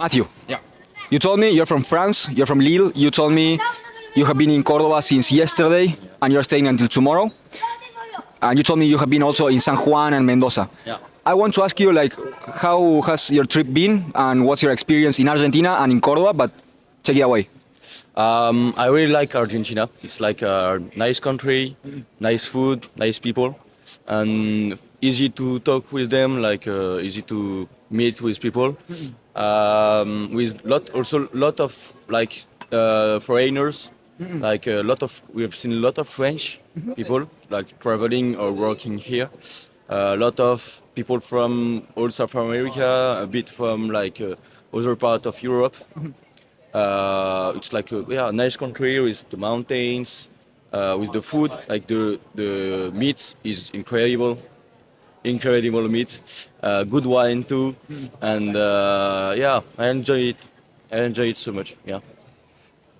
Matthew, Yeah. you told me you're from France, you're from Lille. You told me you have been in Cordoba since yesterday and you're staying until tomorrow. And you told me you have been also in San Juan and Mendoza. Yeah. I want to ask you, like, how has your trip been and what's your experience in Argentina and in Cordoba? But take it away. I really like Argentina. It's like a nice country, nice food, nice people, and easy to talk with them. Like easy to meet with people. With lot of like foreigners. Like a lot of we have seen a lot of French people like traveling or working here. A lot of people from all South America, a bit from like other part of Europe. It's like a nice country with the mountains, with the food. Like the meat is incredible meat. Good wine too, and yeah, I enjoy it. I enjoy it so much. Yeah.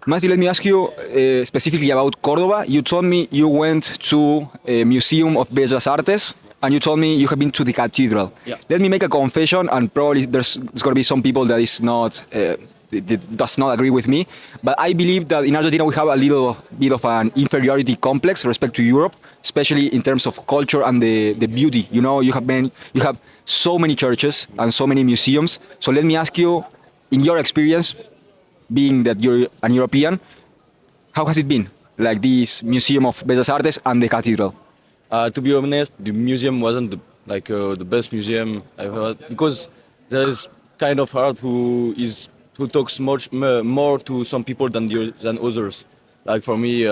Matthew, let me ask you specifically about Cordoba. You told me you went to a Museum of Bellas Artes, and you told me you have been to the cathedral. Yeah. Let me make a confession, and probably there's going to be some people that is not that does not agree with me, but I believe that in Argentina we have a little bit of an inferiority complex with respect to Europe, especially in terms of culture and the beauty. You know, you have so many churches and so many museums. So let me ask you, in your experience, being that you're an European, how has it been? Like this Museum of Bellas Artes and the cathedral. To be honest, the museum wasn't the best museum I've had because there is kind of art who talks more to some people than others. Like for me,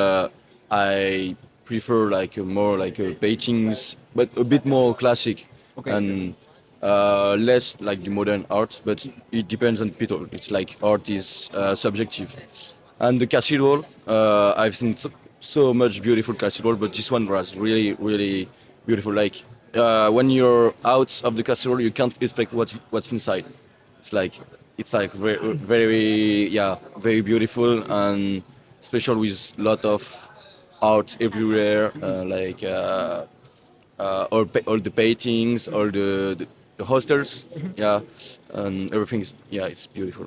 I prefer like more like paintings, but a bit more classic and less like the modern art. But it depends on people. It's like art is subjective. And the cathedral, I've seen so much beautiful cathedral, but this one was really beautiful. Like when you're out of the cathedral, you can't expect what's inside. It's like very yeah, very beautiful and special with lot of art everywhere. All the paintings, all the hostels, yeah, and everything is yeah, it's beautiful.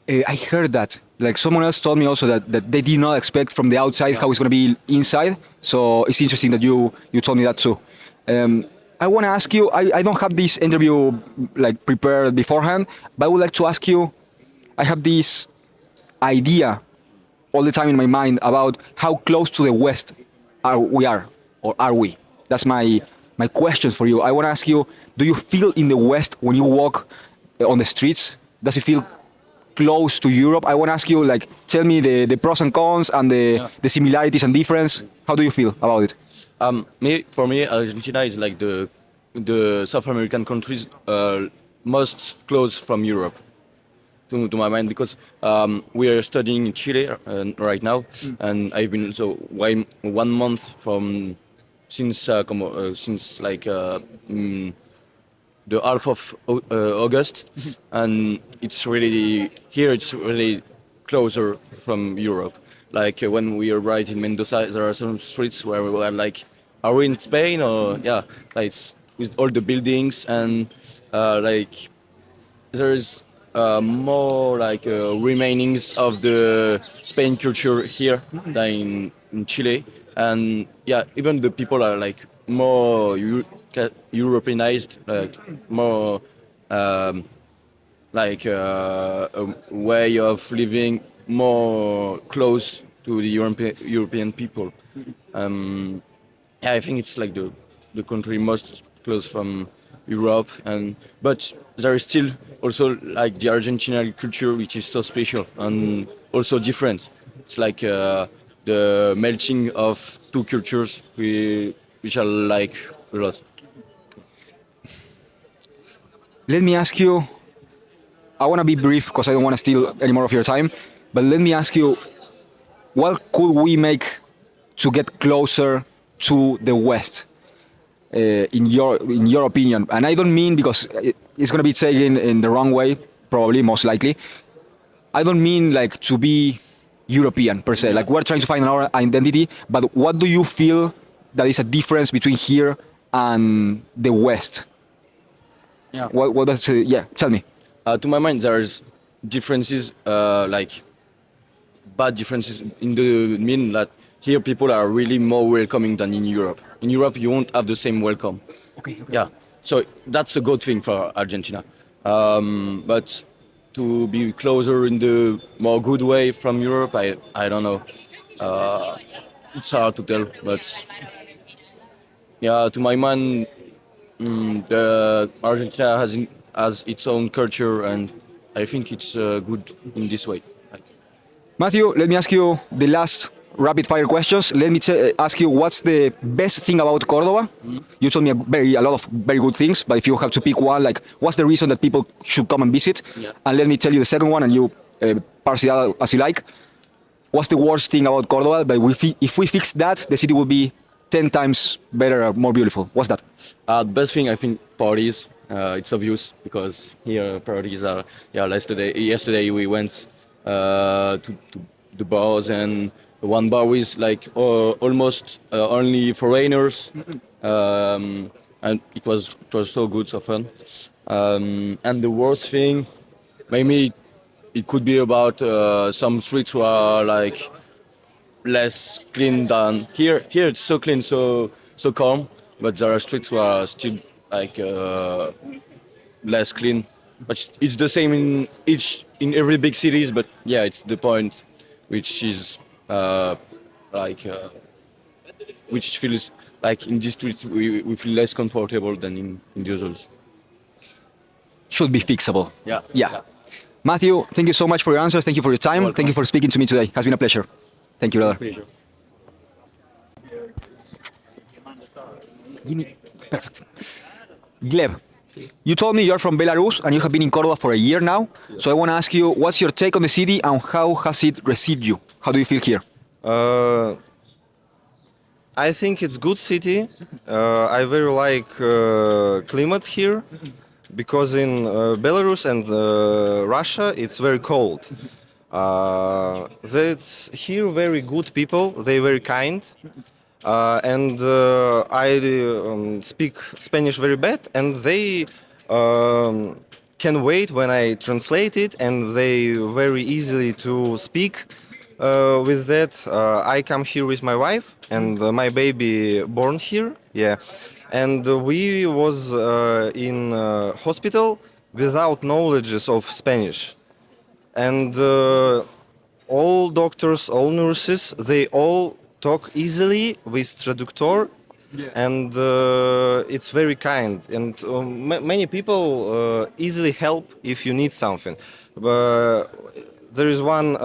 I heard that. Like someone else told me also that they did not expect from the outside how it's going to be inside. So it's interesting that you told me that too. I want to ask you. I don't have this interview like prepared beforehand, but I would like to ask you. I have this idea all the time in my mind about how close to the West are we? That's my question for you. I want to ask you: do you feel in the West when you walk on the streets? Does it feel close to Europe? I want to ask you, like, tell me the pros and cons and the similarities and difference. How do you feel about it? For me, Argentina is like the South American countries most close from Europe to my mind because we are studying in Chile right now, and I've been so 1 month from since like the half of August, and it's really here. It's really closer from Europe. Like when we arrived in Mendoza, there are some streets where we were like, "Are we in Spain?" Or yeah, like it's with all the buildings and like there is more like remainings of the Spain culture here than in Chile, and yeah, even the people are like more Europeanized, like more um, like a way of living more close to the European people. Yeah, I think it's like the country most close from Europe, and but there is still also like the Argentinian culture, which is so special and also different. It's like the melting of two cultures, which I like a lot. Let me ask you. I want to be brief because I don't want to steal any more of your time. But let me ask you, what could we make to get closer to the West, in your opinion? And I don't mean because it's going to be taken in the wrong way, probably most likely. I don't mean like to be European per se. Like we're trying to find our identity. But what do you feel that is a difference between here and the West? Yeah. What does? Yeah, tell me. To my mind, there is differences, like bad differences in the mean that here people are really more welcoming than in Europe. In Europe, you won't have the same welcome. Okay. Yeah, so that's a good thing for Argentina. But to be closer in the more good way from Europe, I don't know. Uh, it's hard to tell, but yeah, to my mind, the Argentina has its own culture, and I think it's good in this way. Like, Matthew, let me ask you the last rapid fire questions. Let me ask you what's the best thing about Cordoba? You told me a lot of very good things, but if you have to pick one, like what's the reason that people should come and visit? Yeah. And let me tell you the second one, and you parse it out as you like. What's the worst thing about Cordoba? But if we fix that, the city will be 10 times better, more beautiful. What's that? the best thing I think parties. It's obvious because here parties are. Yeah, yesterday we went to the bars, and one bar with like almost only foreigners, and it was so good, so fun. And the worst thing, maybe it could be about some streets who are like less clean than here. Here it's so clean, so calm, but there are streets who are still like less clean. But it's the same in every big cities. But yeah, it's the point, which is like which feels like in this street we feel less comfortable than in the others. Should be fixable. Yeah. Yeah. Matthew, thank you so much for your answers. Thank you for your time. Welcome. Thank you for speaking to me today. It has been a pleasure. Thank you, brother. Pleasure. Give me. Perfect. Gleb, you told me you're from Belarus and you have been in Cordoba for a year now. So I want to ask you, what's your take on the city and how has it received you? How do you feel here? I think it's good city. I very like climate here because in Belarus and Russia it's very cold. That's here very good people. They very kind. And I speak Spanish very bad, and they can wait when I translate it, and they very easily to speak with that. I come here with my wife, and my baby born here. Yeah, and we was in hospital without knowledge of Spanish, and all doctors, all nurses, they all talk easily with traductor, and it's very kind, and many people easily help if you need something. There is one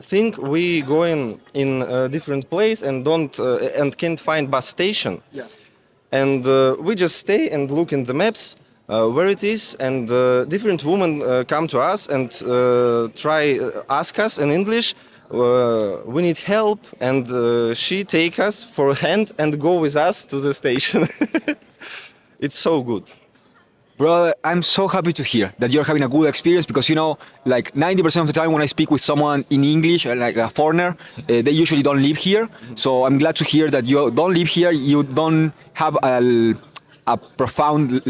thing: we going in a different place and don't and can't find bus station, and we just stay and look in the maps where it is, and different women come to us and try ask us in English. We need help, and she take us for a hand and go with us to the station. It's so good. Brother, I'm so happy to hear that you're having a good experience because, you know, like 90% of the time when I speak with someone in English, like a foreigner, they usually don't live here. So I'm glad to hear that you don't live here, you don't have a profound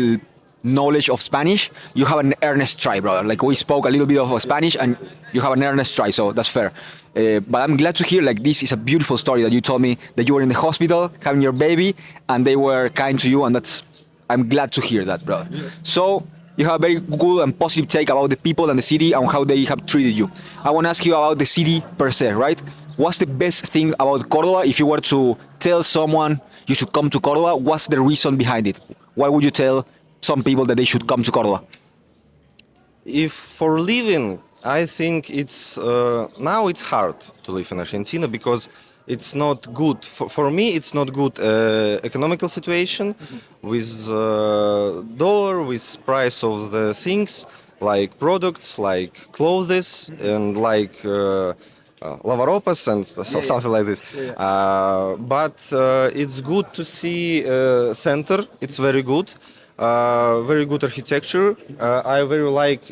knowledge of Spanish. You have an earnest try, brother. Like we spoke a little bit of Spanish and you have an earnest try, so that's fair. But I'm glad to hear, like, this is a beautiful story that you told me that you were in the hospital having your baby and they were kind to you, and I'm glad to hear that, brother. So you have a very good and positive take about the people and the city and how they have treated you. I want to ask you about the city per se, right? What's the best thing about Cordoba? If you were to tell someone you should come to Cordoba, what's the reason behind it? Why would you tell some people that they should come to Cordoba? If for living, I think it's now it's hard to live in Argentina because it's not good for me. It's not good economical situation with dollar, with price of the things like products, like clothes, and like lavaropas and something like this. But it's good to see center. It's very good. Very good architecture. I very like.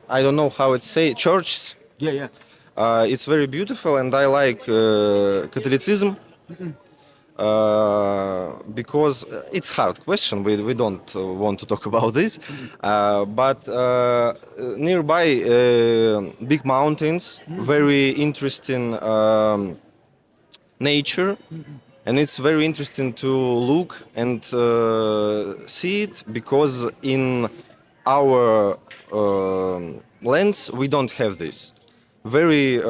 I don't know how it's say churches. Yeah. It's very beautiful, and I like Catholicism. because it's hard question. We don't want to talk about this, but nearby big mountains, very interesting nature, and it's very interesting to look and see it because in our lands we don't have this very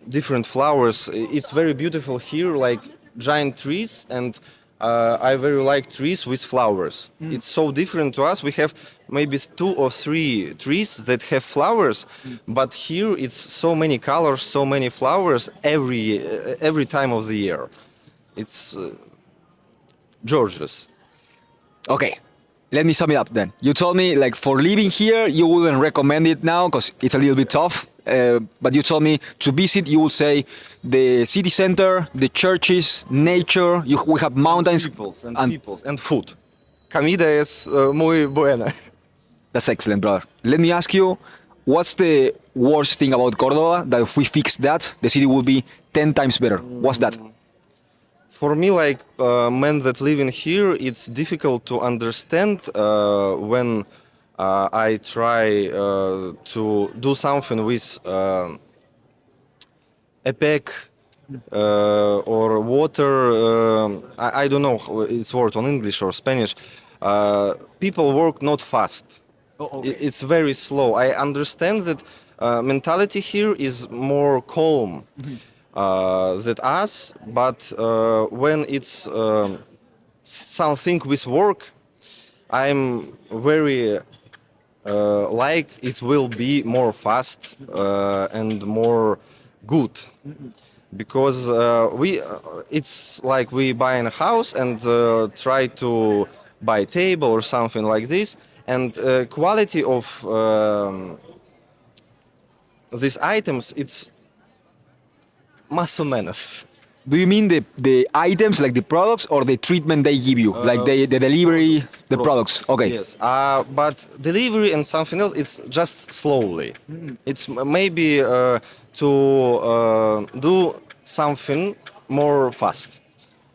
different flowers. It's very beautiful here, like giant trees, and I very like trees with flowers. It's so different to us. We have maybe 2 or 3 trees that have flowers, but here it's so many colors, so many flowers every time of the year. It's gorgeous. Okay, let me sum it up then. You told me like for living here, you wouldn't recommend it now because it's a little bit tough. But you told me to visit, you would say the city center, the churches, nature. We have mountains Peoples and food. Comida es muy buena. That's excellent, brother. Let me ask you, what's the worst thing about Cordoba? That if we fix that, the city will be 10 times better. What's that? For me, like men that live in here, it's difficult to understand when I try to do something with a pack or water. I don't know its word on English or Spanish. People work not fast. It's very slow. I understand that mentality here is more calm than us, but when it's something with work, I'm very like it will be more fast and more good, because it's like we buy a house and try to buy a table or something like this, and quality of these items, it's más o menos. Do you mean the items, like the products, or the treatment they give you? Like the delivery, the products? Okay. Yes, but delivery and something else, it's just slowly. It's maybe to do something more fast.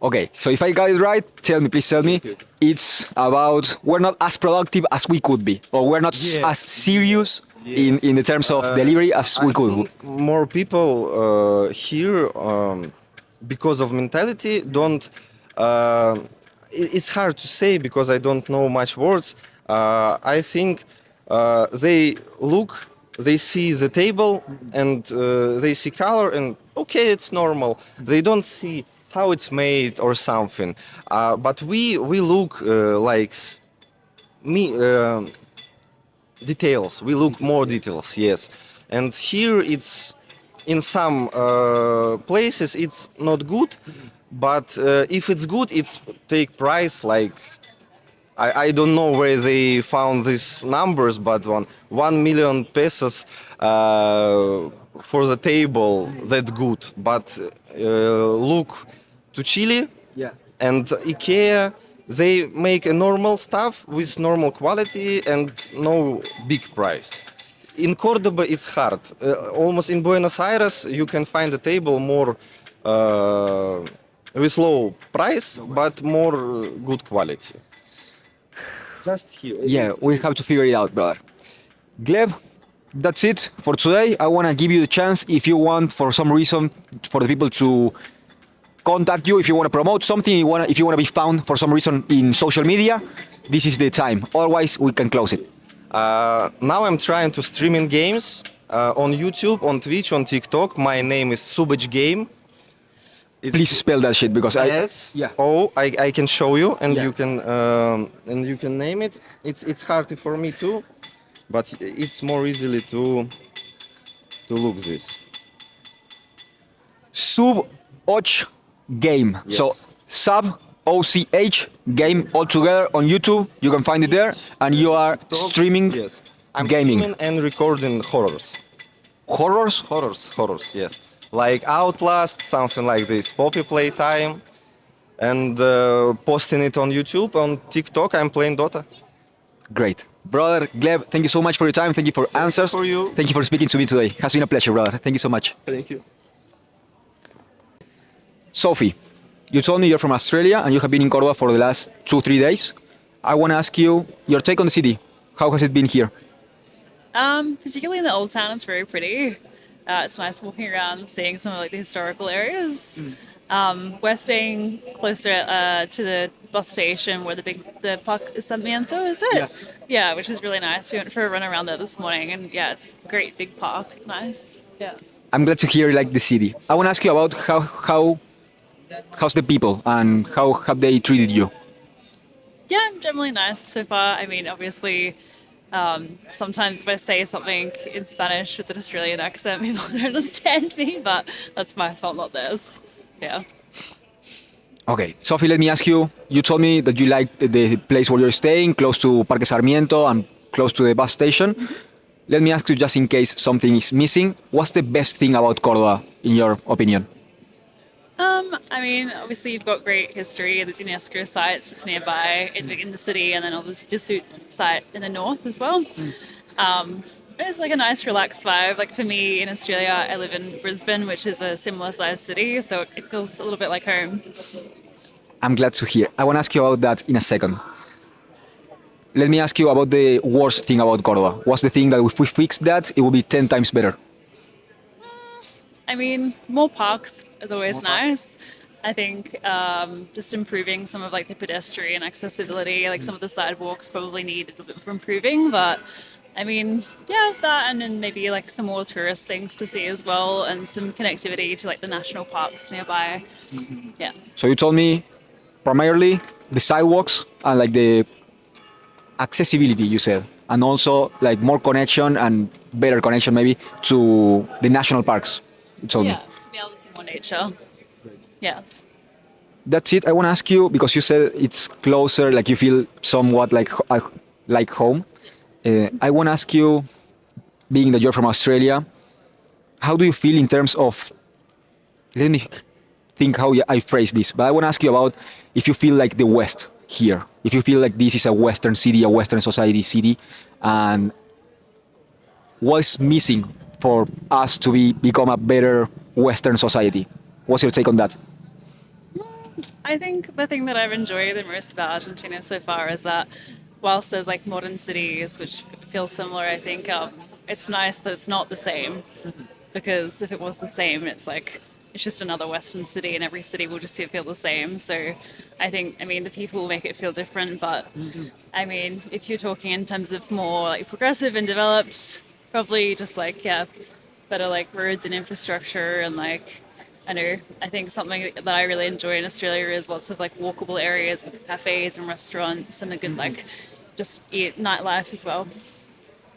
Okay, so if I got it right, please tell me, it's about we're not as productive as we could be, or we're not as serious in the terms of delivery as we could. More people here, because of mentality, don't. It's hard to say because I don't know much words. I think they look, they see the table, and they see color, and okay, it's normal. They don't see how it's made or something. But we look like details. We look more details, yes. And here it's in some places it's not good, but if it's good, it's take price like I don't know where they found these numbers, but 1 million pesos for the table, that good. But look to Chile and IKEA, they make a normal stuff with normal quality and no big price. In Cordoba, it's hard. Almost in Buenos Aires, you can find a table more with low price, but more good quality. Just here. Yeah, we have to figure it out, brother. Gleb, that's it for today. I want to give you the chance, if you want, for some reason, for the people to contact you, if you want to promote something, if you want to be found for some reason in social media, this is the time. Otherwise, we can close it. Now I'm trying to stream in games on YouTube, on Twitch, on TikTok. My name is Subach Game. Please spell that shit because I can show you, and Yeah. you can name it. It's hard for me too, but it's more easily to look this. Subach Game. Yes. So sub OCH Game all together on YouTube. You can find it there, and you are streaming I'm gaming. streaming and recording horrors. Horrors. Horrors, yes. Like Outlast, something like this. Poppy Playtime, and posting it on YouTube. On TikTok, I'm playing Dota. Great. Brother Gleb, thank you so much for your time. Thank you for answers. for you. Thank you for speaking to me today. It has been a pleasure, brother. Thank you so much. Thank you. Sophie, You told me you're from Australia and you have been in Cordoba for the last 2-3 days. I want to ask you your take on the city. How has it been here? Particularly in the old town, it's very pretty. It's nice walking around, seeing some of like the historical areas. We're staying closer to the bus station where the Parque Sarmiento, is it? Yeah, which is really nice. We went for a run around there this morning, and yeah, it's a great big park. It's nice. Yeah. I'm glad to hear you like the city. I want to ask you about how's the people and how have they treated you? Yeah, generally nice so far. I mean, obviously, sometimes if I say something in Spanish with an Australian accent, people don't understand me, but that's my fault, not theirs. Yeah. Okay, Sophie, let me ask you. You told me that you like the place where you're staying, close to Parque Sarmiento and close to the bus station. Let me ask you, just in case something is missing, what's the best thing about Cordoba, in your opinion? I mean, obviously you've got great history. There's UNESCO sites just nearby in the city, and then obviously Desut site in the north as well. It's like a nice relaxed vibe. Like for me in Australia, I live in Brisbane, which is a similar sized city, so it feels a little bit like home. I'm glad to hear. I want to ask you about that in a second. Let me ask you about the worst thing about Cordoba. What's the thing that if we fix that, it will be 10 times better? I mean, more parks is always nice. I think just improving some of like the pedestrian accessibility, like some of the sidewalks probably need a little bit of improving, but I mean, yeah, that and then maybe like some more tourist things to see as well and some connectivity to like the national parks nearby. Yeah. So you told me primarily the sidewalks and like the accessibility, you said, and also like more connection and better connection maybe to the national parks. You told me. Yeah, to be able to see more nature. Yeah. That's it. I want to ask you because you said it's closer, like you feel somewhat like home. I want to ask you, being that you're from Australia, how do you feel in terms of? Let me think how I phrase this. But I want to ask you about if you feel like the West here, if you feel like this is a Western city, a Western society city, and what's missing for us to become a better Western society. What's your take on that? I think the thing that I've enjoyed the most about Argentina so far is that whilst there's like modern cities which feel similar, I think it's nice that it's not the same, because if it was the same, it's like it's just another Western city and every city will just feel the same. So I think, I mean, the people will make it feel different, but I mean, if you're talking in terms of more like progressive and developed, probably just like, yeah, better like roads and infrastructure and like, I think something that I really enjoy in Australia is lots of like walkable areas with cafes and restaurants and a good like just nightlife as well.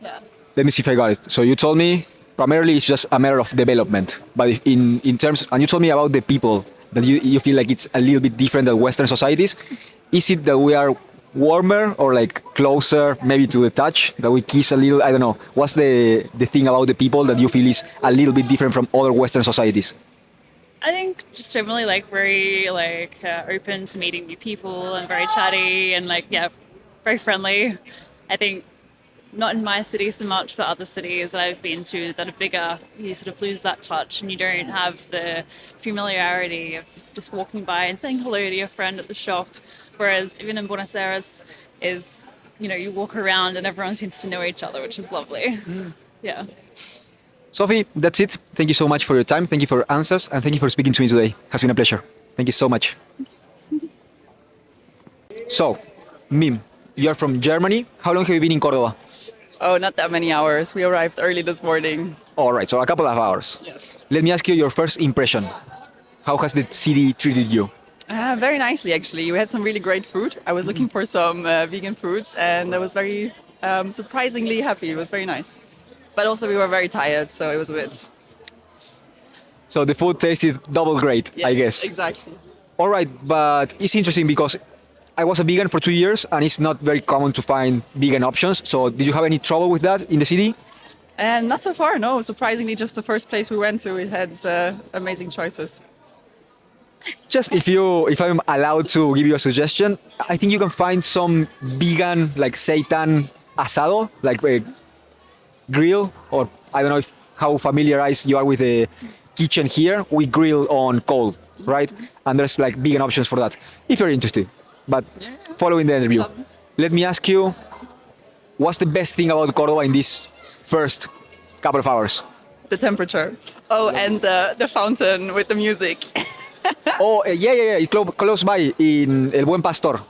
Yeah. Let me see if I got it. So you told me primarily it's just a matter of development, but in terms, and you told me about the people that you feel like it's a little bit different than Western societies. Is it that we are warmer or like closer maybe to the touch, that we kiss a little? I don't know. What's the thing about the people that you feel is a little bit different from other Western societies? I think just generally like very like open to meeting new people and very chatty and like, yeah, very friendly. I think not in my city so much, but other cities that I've been to that are bigger, you sort of lose that touch and you don't have the familiarity of just walking by and saying hello to your friend at the shop. Whereas even in Buenos Aires is, you know, you walk around and everyone seems to know each other, which is lovely. Yeah. Sophie, that's it. Thank you so much for your time. Thank you for your answers. And thank you for speaking to me today. It has been a pleasure. Thank you so much. So, Mim, you're from Germany. How long have you been in Cordoba? Oh, not that many hours. We arrived early this morning. All right, so a couple of hours. Yes. Let me ask you your first impression. How has the city treated you? Very nicely, actually. We had some really great food. I was looking for some vegan foods, and I was very surprisingly happy. It was very nice. But also we were very tired, so it was a bit... So the food tasted double great, Yes, I guess. Exactly. All right, but it's interesting because I was a vegan for 2 years and it's not very common to find vegan options. So did you have any trouble with that in the city? And not so far, no. Surprisingly, just the first place we went to, it had amazing choices. Just if I'm allowed to give you a suggestion, I think you can find some vegan, like seitan asado, like a grill, or I don't know how familiarized you are with the kitchen here. We grill on coal. right? And there's like vegan options for that, if you're interested. But following the interview, let me ask you, what's the best thing about Cordoba in this first couple of hours? The temperature. Oh, and the fountain with the music. Oh, yeah. It's close by in El Buen Pastor.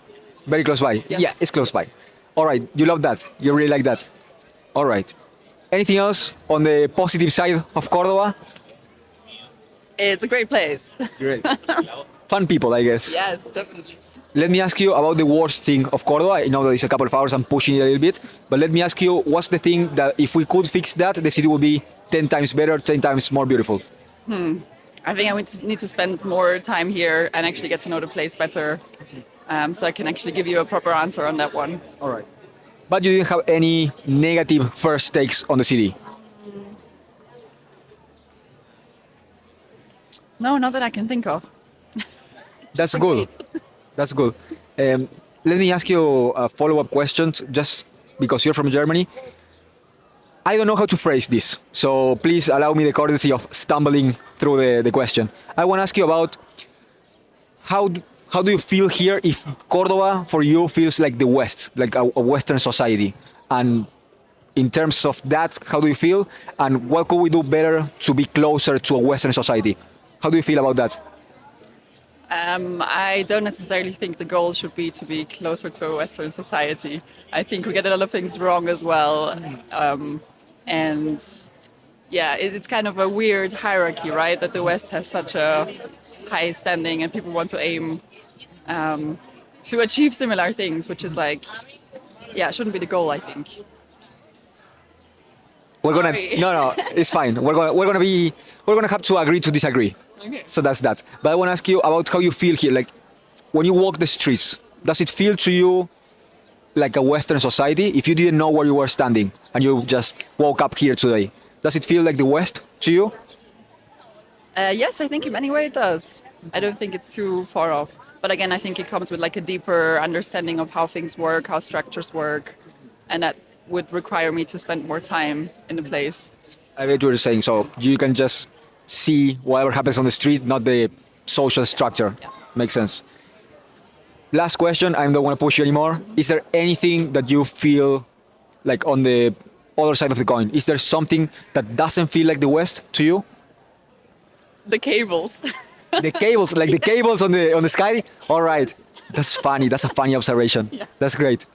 Very close by. Yes. Yeah, it's close by. All right, you love that. You really like that. All right. Anything else on the positive side of Cordoba? It's a great place. Great. Fun people, I guess. Yes, definitely. Let me ask you about the worst thing of Cordoba. I know that it's a couple of hours, I'm pushing it a little bit, but let me ask you, what's the thing that if we could fix that, the city would be 10 times better, 10 times more beautiful? I think I would need to spend more time here and actually get to know the place better, so I can actually give you a proper answer on that one. All right. But you didn't have any negative first takes on the city? No, not that I can think of. That's good. That's good. Let me ask you a follow-up question, just because you're from Germany. I don't know how to phrase this, so please allow me the courtesy of stumbling through the question. I want to ask you about how do you feel here if Cordoba for you feels like the West, like a Western society? And in terms of that, how do you feel? And what could we do better to be closer to a Western society? How do you feel about that? I don't necessarily think the goal should be to be closer to a Western society. I think we get a lot of things wrong as well. And yeah, it's kind of a weird hierarchy, right? That the West has such a high standing and people want to aim to achieve similar things, which is like, yeah, shouldn't be the goal, I think. We're gonna Sorry. no, it's fine. We're gonna have to agree to disagree. Okay. So that's that. But I want to ask you about how you feel here. Like when you walk the streets, does it feel to you like a Western society? If you didn't know where you were standing and you just woke up here today, does it feel like the West to you? Yes, I think in many ways it does. I don't think it's too far off. But again, I think it comes with like a deeper understanding of how things work, how structures work, and that would require me to spend more time in the place. I get what you're saying. So you can just see whatever happens on the street, not the social structure. Yeah. Makes sense. Last question. I don't want to push you anymore. Is there anything that you feel like on the other side of the coin? Is there something that doesn't feel like the West to you? The cables. The cables, like the cables on the sky. All right, that's funny. That's a funny observation. Yeah. That's great.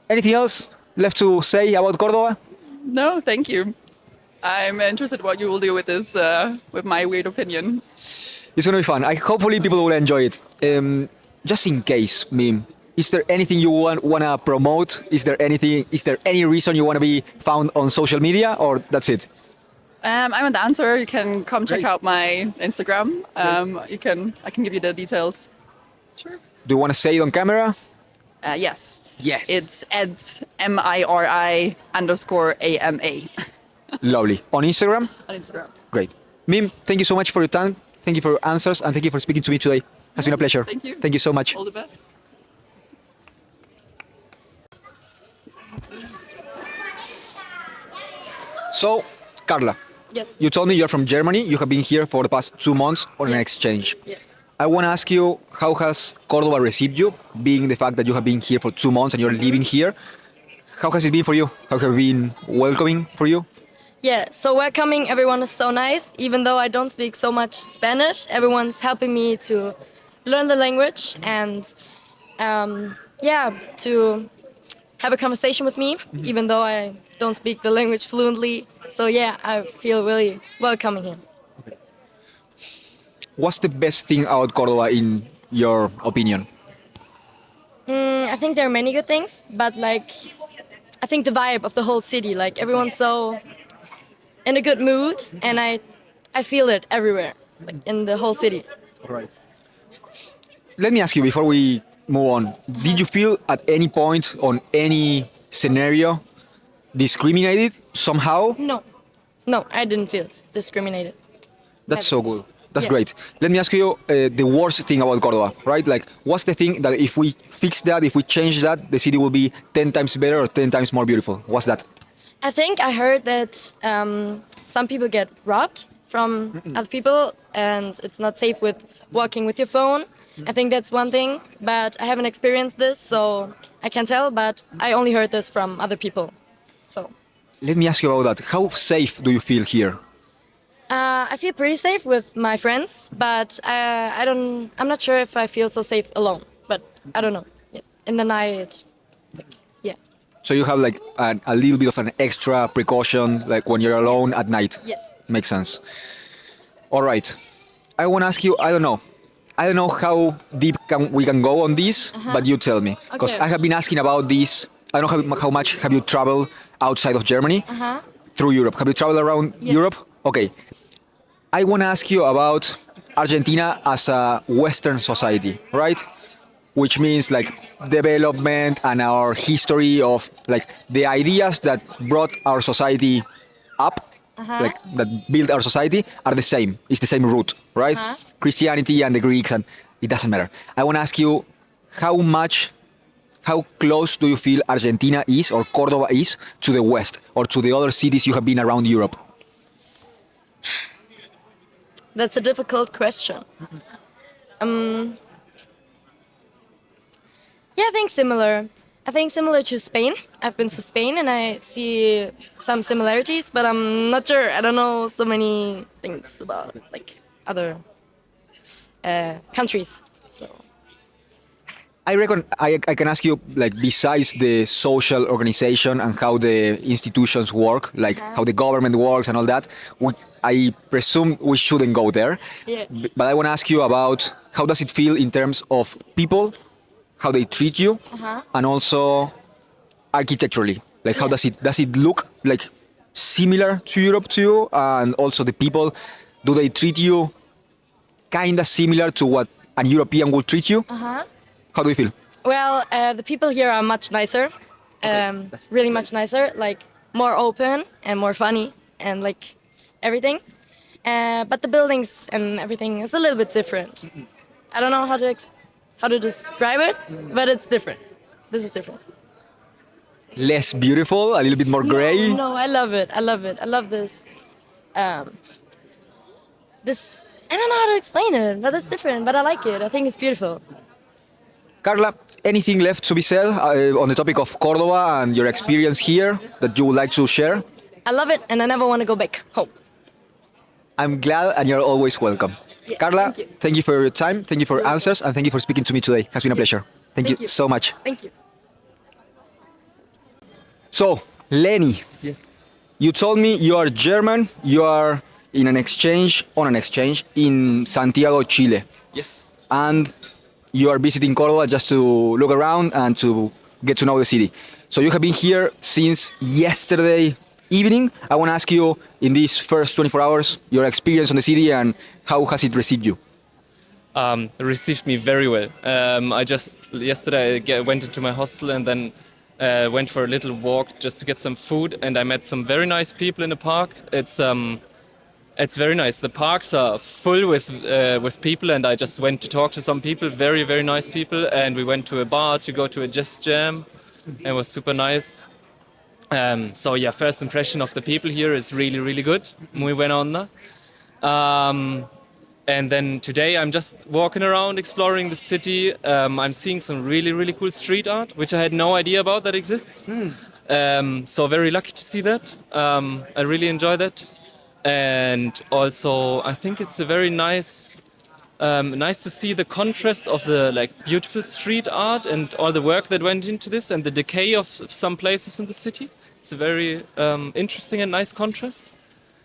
Anything else left to say about Cordoba? No, thank you. I'm interested what you will do with this, with my weird opinion. It's gonna be fun. Hopefully people will enjoy it. Just in case, Mim, is there anything you wanna promote? Is there any reason you wanna be found on social media, or that's it? I'm a dancer. You can come check Great. out my Instagram. I can give you the details. Sure. Do you wanna say it on camera? Yes. Yes. It's @MIRI_AMA Lovely. On Instagram? on Instagram. Great. Mim, thank you so much for your time. Thank you for your answers, and thank you for speaking to me today. It's been a pleasure. Thank you. Thank you so much. All the best. So, Carla, Yes. you told me you're from Germany. You have been here for the past 2 months on an Yes. exchange. Yes. I want to ask you, how has Cordoba received you, being the fact that you have been here for 2 months and you're living here? How has it been for you? How have it been welcoming for you? Yeah, so welcoming, everyone is so nice. Even though I don't speak so much Spanish, everyone's helping me to learn the language and, to have a conversation with me, even though I don't speak the language fluently. So yeah, I feel really welcoming here. What's the best thing about Cordoba in your opinion? I think there are many good things, but I think the vibe of the whole city, like everyone's so in a good mood, and I feel it everywhere, like in the whole city. Right. Let me ask you before we move on. Did you feel at any point on any scenario discriminated somehow? No, I didn't feel discriminated. That's so good. That's Yeah. great. Let me ask you the worst thing about Cordoba, right? Like, what's the thing that if we fix that, if we change that, the city will be 10 times better or 10 times more beautiful? What's that? I think I heard that some people get robbed from other people and it's not safe with walking with your phone. I think that's one thing, but I haven't experienced this, so I can't tell, but I only heard this from other people. So Let me ask you about that. How safe do you feel here? I feel pretty safe with my friends, but I'm not sure if I feel so safe alone, but I don't know. Yeah. In the night, yeah. So you have like a little bit of an extra precaution, like when you're alone at night. Yes. Makes sense. All right. I want to ask you. I don't know. I don't know how deep we can go on this, but you tell me, because Okay. I have been asking about this. I don't know how much have you traveled outside of Germany through Europe. Have you traveled around Yes. Europe? Okay. I want to ask you about Argentina as a Western society, right? Which means like development and our history of like the ideas that brought our society up, like that built our society, are the same. It's the same root, right? Christianity and the Greeks, and it doesn't matter. I want to ask you how close do you feel Argentina is or Cordoba is to the West or to the other cities you have been around Europe? That's a difficult question. Yeah, I think similar. I think similar to Spain. I've been to Spain and I see some similarities, but I'm not sure. I don't know so many things about like other countries. So I reckon I can ask you, like, besides the social organization and how the institutions work, like how the government works and all that, I presume we shouldn't go there. Yeah. But I want to ask you about how does it feel in terms of people, how they treat you, and also architecturally. Like, how does it look like similar to Europe to you, and also the people, do they treat you kind of similar to what an European would treat you? How do you feel? well, the people here are much nicer, really much nicer, like more open and more funny and like everything. But the buildings and everything is a little bit different. I don't know how to describe it, but it's different. This is different. Less beautiful, a little bit more gray. No, I love it. I love it. I love this. This I don't know how to explain it, but it's different. But I like it. I think it's beautiful. Carla, anything left to be said on the topic of Cordoba and your experience here that you would like to share? I love it, and I never want to go back home. I'm glad, and you're always welcome. Yeah, Carla, thank you. for your time, thank you for your answers, and thank you for speaking to me today. It has been a pleasure. Thank you so much. Thank you. So, Lenny, you told me you are German, you are on an exchange in Santiago, Chile. Yes. And you are visiting Cordoba just to look around and to get to know the city. So you have been here since yesterday evening. I want to ask you, in these first 24 hours, your experience on the city and how has it received you? It received me very well. I just yesterday went into my hostel and then went for a little walk just to get some food, and I met some very nice people in the park. It's very nice. The parks are full with people, and I just went to talk to some people, very, very nice people, and we went to a bar to go to a jazz jam. It was super nice. So yeah, first impression of the people here is really, really good. Muy buena onda. And then today I'm just walking around, exploring the city. I'm seeing some really, really cool street art, which I had no idea about that exists. So very lucky to see that. I really enjoy that. And also, I think it's a very nice to see the contrast of the like beautiful street art and all the work that went into this, and the decay of some places in the city. It's a very interesting and nice contrast.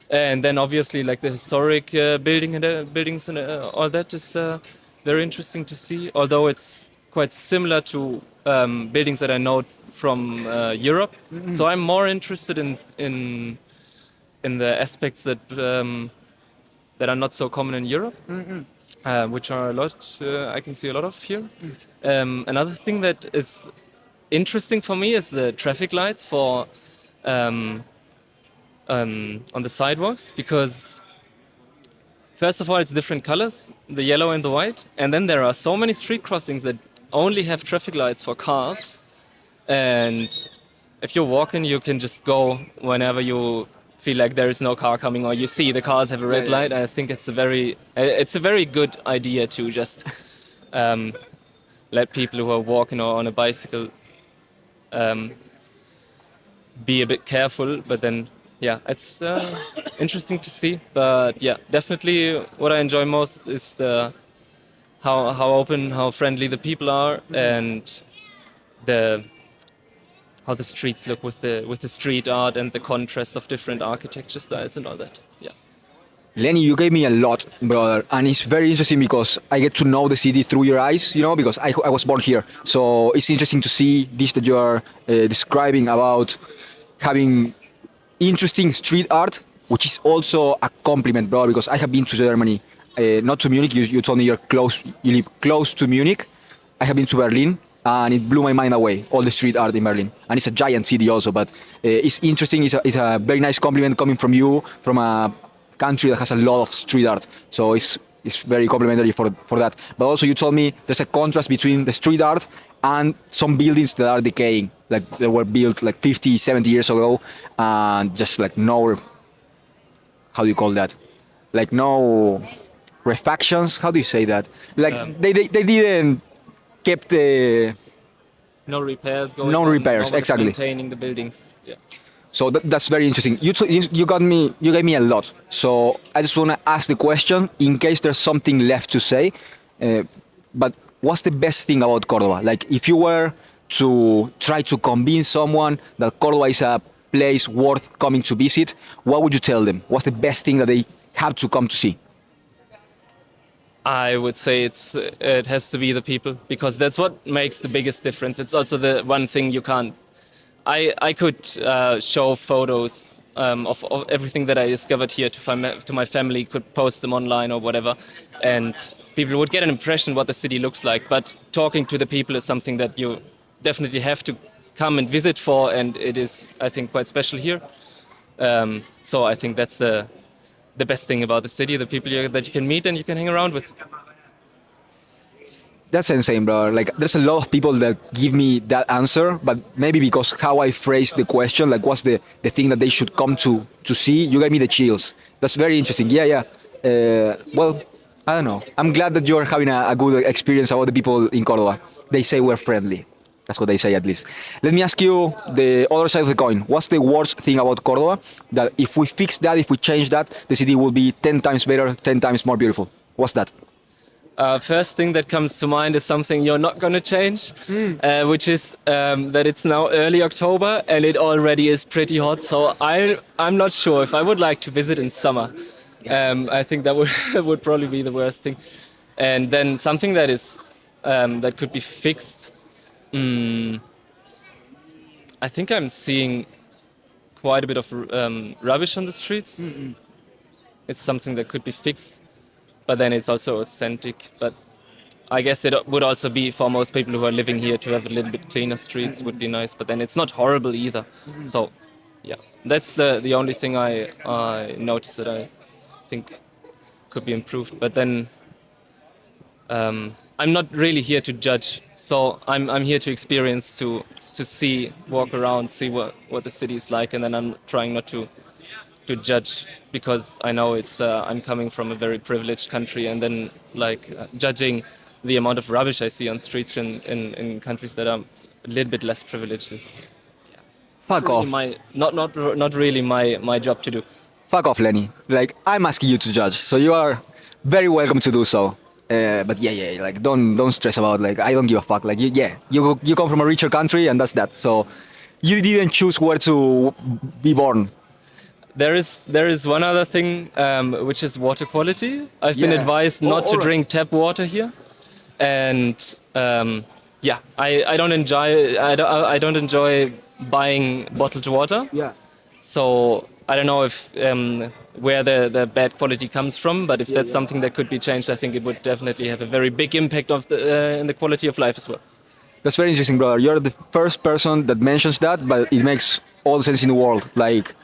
And then obviously, like the historic buildings and all that is very interesting to see. Although it's quite similar to buildings that I know from Europe, so I'm more interested in the aspects that are not so common in Europe, which are a lot. I can see a lot of here. Another thing that is interesting for me is the traffic lights for on the sidewalks, because first of all it's different colors, the yellow and the white, and then there are so many street crossings that only have traffic lights for cars, and if you're walking you can just go whenever you feel like there is no car coming, or you see the cars have a red light. I think it's a very good idea to just let people who are walking or on a bicycle be a bit careful. But then, yeah, it's interesting to see. But yeah, definitely what I enjoy most is how open, how friendly the people are, and how the streets look with the street art and the contrast of different architecture styles and all that. Yeah. Lenny, you gave me a lot, brother, and it's very interesting because I get to know the city through your eyes, you know, because I was born here. So it's interesting to see this that you are describing about having interesting street art, which is also a compliment, brother, because I have been to Germany, not to Munich. You told me you live close to Munich. I have been to Berlin, and it blew my mind away, all the street art in Berlin. And it's a giant city also, but it's interesting. It's a very nice compliment coming from you, from a country that has a lot of street art. So it's very complimentary for that. But also you told me there's a contrast between the street art and some buildings that are decaying, like they were built like 50, 70 years ago, and just like no, how do you call that? Like no refactions, how do you say that? Like they didn't kept no repairs going no on, repairs, nobody's exactly. maintaining the buildings. Yeah. So that's very interesting. You gave me a lot. So I just want to ask the question in case there's something left to say. But what's the best thing about Cordoba? Like if you were to try to convince someone that Cordoba is a place worth coming to visit, what would you tell them? What's the best thing that they have to come to see? I would say it has to be the people, because that's what makes the biggest difference. It's also the one thing you can't. I could show photos of everything that I discovered here to my family, could post them online or whatever, and people would get an impression what the city looks like. But talking to the people is something that you definitely have to come and visit for, and it is, I think, quite special here. So I think that's the best thing about the city, the people that you can meet and you can hang around with. That's insane, brother. Like, there's a lot of people that give me that answer, but maybe because how I phrased the question, like, what's the thing that they should come to see? You gave me the chills. That's very interesting. Yeah. Well, I don't know. I'm glad that you're having a good experience about the people in Cordoba. They say we're friendly. That's what they say, at least. Let me ask you the other side of the coin. What's the worst thing about Cordoba? That if we fix that, if we change that, the city will be 10 times better, 10 times more beautiful. What's that? First thing that comes to mind is something you're not going to change, which is that it's now early October and it already is pretty hot. So I'm not sure if I would like to visit in summer. I think that would probably be the worst thing. And then something that is that could be fixed. I think I'm seeing quite a bit of rubbish on the streets. It's something that could be fixed. But then it's also authentic. But I guess it would also be for most people who are living here to have a little bit cleaner streets would be nice. But then it's not horrible either. So, yeah, that's the only thing I noticed that I think could be improved. But then I'm not really here to judge. So I'm here to experience, to see, walk around, see what the city is like, and then I'm trying not to judge, because I know it's I'm coming from a very privileged country, and then judging the amount of rubbish I see on streets in countries that are a little bit less privileged is Fuck off. Not really my job to do. Fuck off, Lenny. Like, I'm asking you to judge, so you are very welcome to do so. But yeah, like don't stress about, like, I don't give a fuck. Like, you come from a richer country, and that's that. So you didn't choose where to be born. There is one other thing, which is water quality. I've been advised not to drink tap water here, and I don't enjoy buying bottled water. Yeah. So I don't know if where the bad quality comes from, but if that's something that could be changed, I think it would definitely have a very big impact in the quality of life as well. That's very interesting, brother. You're the first person that mentions that, but it makes all the sense in the world. Like,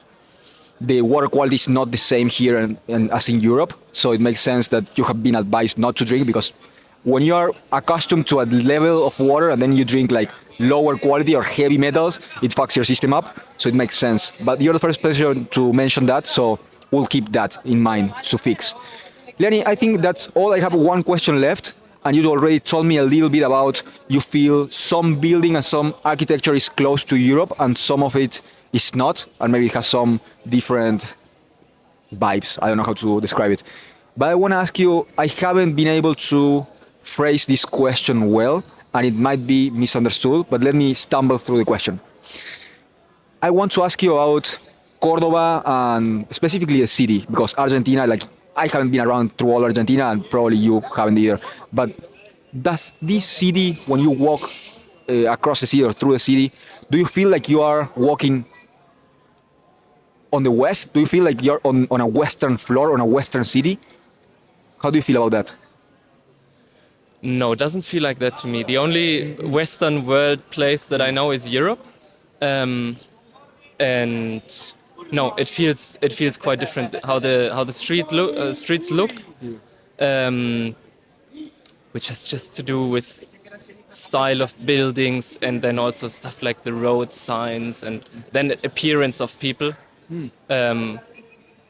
the water quality is not the same here and as in Europe, so it makes sense that you have been advised not to drink, because when you are accustomed to a level of water and then you drink like lower quality or heavy metals, it fucks your system up. So it makes sense. But you're the first person to mention that, so we'll keep that in mind to fix. Lenny, I think that's all. I have one question left, and you already told me a little bit about you feel some building and some architecture is close to Europe, and some of it is not, and maybe it has some different vibes. I don't know how to describe it. But I want to ask you, I haven't been able to phrase this question well, and it might be misunderstood, but let me stumble through the question. I want to ask you about Cordoba and specifically the city, because Argentina, like, I haven't been around through all Argentina, and probably you haven't either. But does this city, when you walk across the city or through the city, do you feel like you are walking on the west? Do you feel like you're on a western floor, on a western city? How do you feel about that? No, it doesn't feel like that to me. The only Western world place that I know is Europe, and no, it feels quite different. How the streets look, which has just to do with style of buildings, and then also stuff like the road signs, and then appearance of people.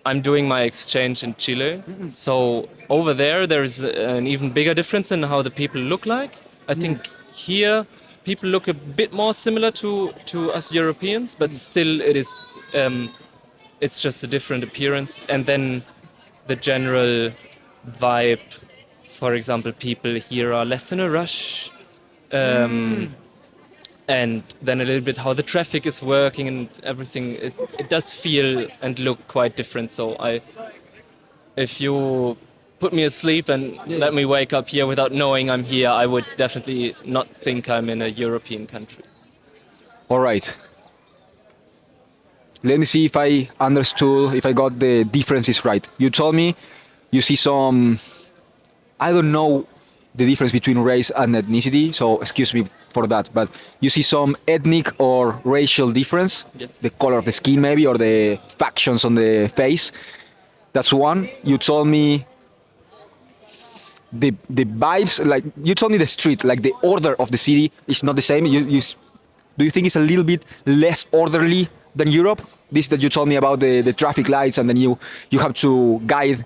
I'm doing my exchange in Chile, so over there is an even bigger difference in how the people look like. I think here people look a bit more similar to us Europeans, but still it's just a different appearance. And then the general vibe, for example, people here are less in a rush. And then a little bit how the traffic is working and everything. It does feel and look quite different. So if you put me asleep and let me wake up here without knowing I'm here, I would definitely not think I'm in a European country. All right. Let me see if I understood, if I got the differences right. You told me you see some, I don't know the difference between race and ethnicity, so excuse me for that, but you see some ethnic or racial difference, Yes. the color of the skin maybe, or the factions on the face. That's one. You told me the vibes, like you told me the street, like the order of the city is not the same. Do you think it's a little bit less orderly than Europe? This that you told me about the traffic lights, and then you have to guide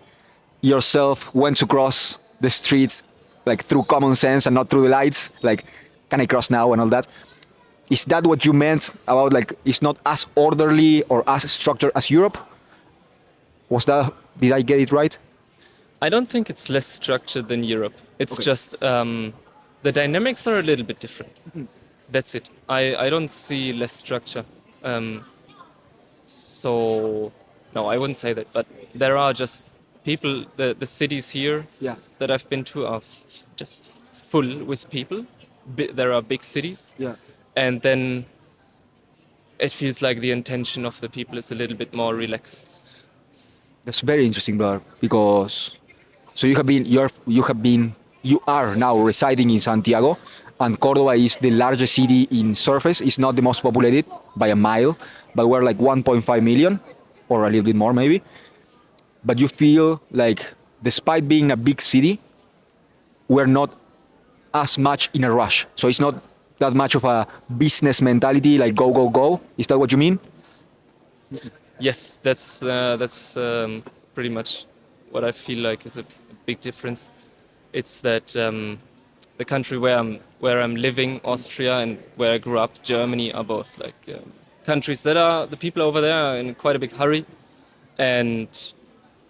yourself when to cross the street, like through common sense and not through the lights, like can I cross now and all that. Is that what you meant about, like, it's not as orderly or as structured as Europe? Did I get it right? I don't think it's less structured than Europe. It's Okay. just the dynamics are a little bit different. That's it. I don't see less structure. So no, I wouldn't say that. But there are just people. The cities here Yeah. that I've been to are just full with people. There are big cities, Yeah. and then it feels like the intention of the people is a little bit more relaxed. That's very interesting, brother, because so you are now residing in Santiago, and Cordoba is the largest city in surface. It's not the most populated by a mile, but we're like 1.5 million, or a little bit more maybe. But you feel like, despite being a big city, we're not as much in a rush. So it's not that much of a business mentality, like go, go, go. Is that what you mean? Yes, that's pretty much what I feel like is a big difference. It's that the country where I'm living, Austria, and where I grew up, Germany, are both like countries that are, the people over there are in quite a big hurry and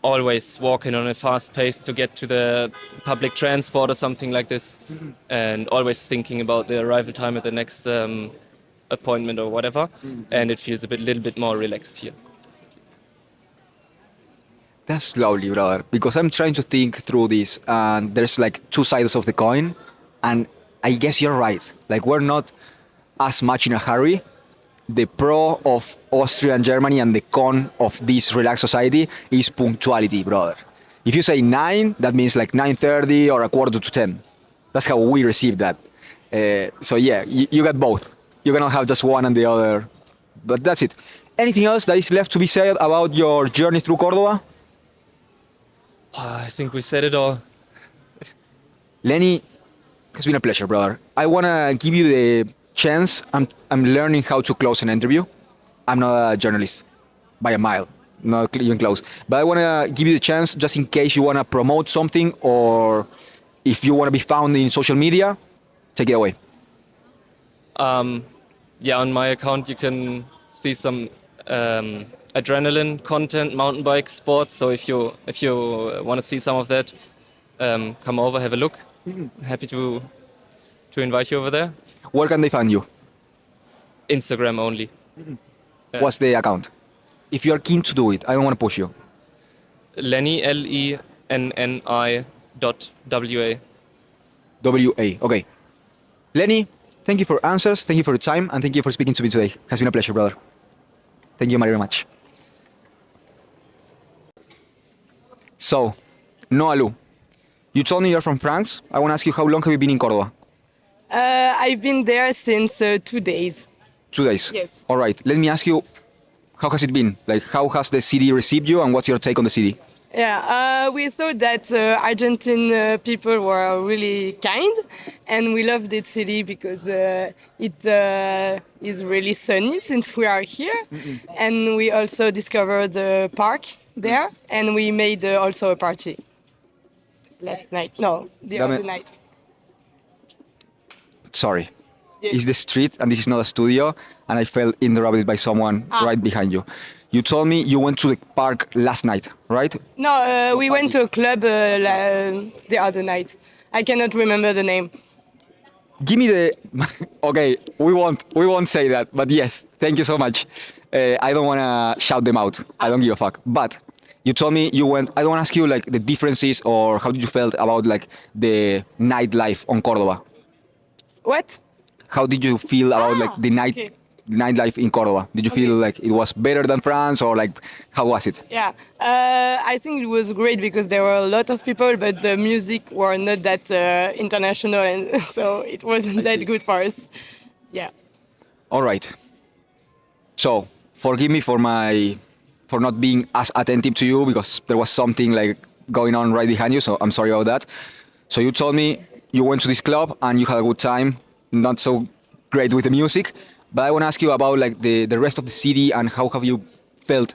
always walking on a fast pace to get to the public transport or something like this, and always thinking about the arrival time at the next appointment or whatever. And it feels little bit more relaxed here. That's lovely, brother, because I'm trying to think through this, and there's like two sides of the coin, and I guess you're right. Like, we're not as much in a hurry. The pro of Austria and Germany and the con of this relaxed society is punctuality, brother. If you say 9, that means like 9:30 or a quarter to 10. That's how we receive that. So yeah, you got both. You cannot have just one and the other. But that's it. Anything else that is left to be said about your journey through Cordoba? I think we said it all. Lenny, it's been a pleasure, brother. I want to give you the chance, I'm learning how to close an interview. I'm not a journalist by a mile, not even close. But I want to give you the chance just in case you want to promote something or if you want to be found in social media, take it away. Yeah, on my account you can see some adrenaline content, mountain bike sports. So if you want to see some of that, come over, have a look. Happy to invite you over there. Where can they find you? Instagram only. What's the account? If you are keen to do it, I don't want to push you. Lenny, Lenni .wa. WA. Okay. Lenny, thank you for answers, thank you for your time, and thank you for speaking to me today. It has been a pleasure, brother. Thank you very much. So, Noalu, you told me you're from France. I want to ask you, how long have you been in Cordoba? I've been there since 2 days. 2 days? Yes. All right. Let me ask you, how has it been? Like, how has the city received you, and what's your take on the city? Yeah, we thought that Argentine people were really kind, and we loved the city because it is really sunny since we are here, and we also discovered the park there, and we made also a party last night. No, the Dame- other night. Sorry. Yes. It's the street, and this is not a studio, and I felt interrupted by someone right behind you. You told me you went to the park last night, right? No, we went to a club the other night. I cannot remember the name. Give me the. Okay, we won't say that, but yes, thank you so much. I don't want to shout them out. I don't give a fuck. But you told me you went. I don't want to ask you like the differences or how did you felt about like the nightlife on Cordoba. What? How did you feel about like the okay. nightlife in Cordoba? Did you feel like it was better than France or like how was it? Yeah, I think it was great because there were a lot of people, but the music were not that international, and so it wasn't that good for us. Yeah. All right. So forgive me for not being as attentive to you because there was something like going on right behind you. So I'm sorry about that. So you told me you went to this club and you had a good time. Not so great with the music, but I want to ask you about like the rest of the city and how have you felt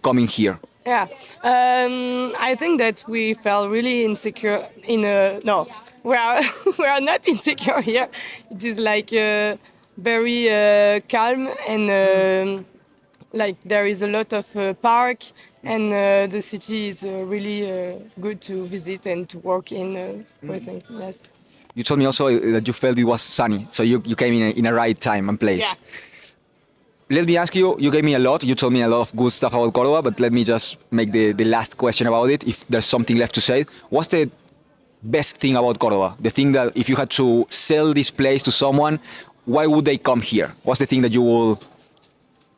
coming here? Yeah, I think that we felt really insecure no, we are we are not insecure here. It is like very calm and like there is a lot of park and the city is really good to visit and to work in. I think yes. You told me also that you felt it was sunny, so you came in a right time and place. Yeah. Let me ask you, you gave me a lot, you told me a lot of good stuff about Cordoba, but let me just make the last question about it, if there's something left to say. What's the best thing about Cordoba? The thing that if you had to sell this place to someone, why would they come here? What's the thing that you will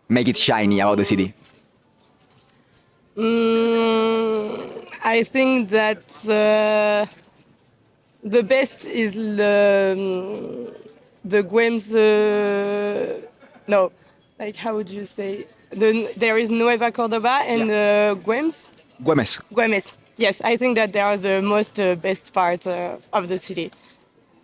make it shiny about the city? I think that the best is the Guems. No, like how would you say? There is Nueva Cordoba and Guems. Güemes. Güemes. Yes, I think that they are the most best part of the city.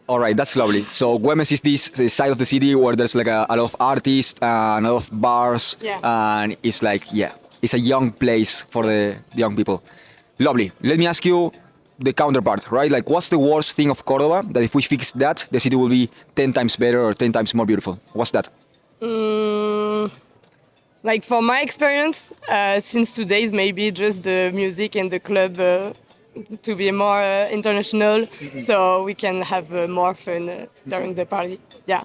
All right, that's lovely. So Güemes is this side of the city where there's like a lot of artists and a lot of bars, Yeah. and it's like, yeah, it's a young place for the young people. Lovely. Let me ask you the counterpart, right? Like, what's the worst thing of Cordoba that if we fix that, the city will be 10 times better or 10 times more beautiful? What's that? Like for my experience, since 2 days, maybe just the music and the club to be more international, so we can have more fun during the party. Yeah.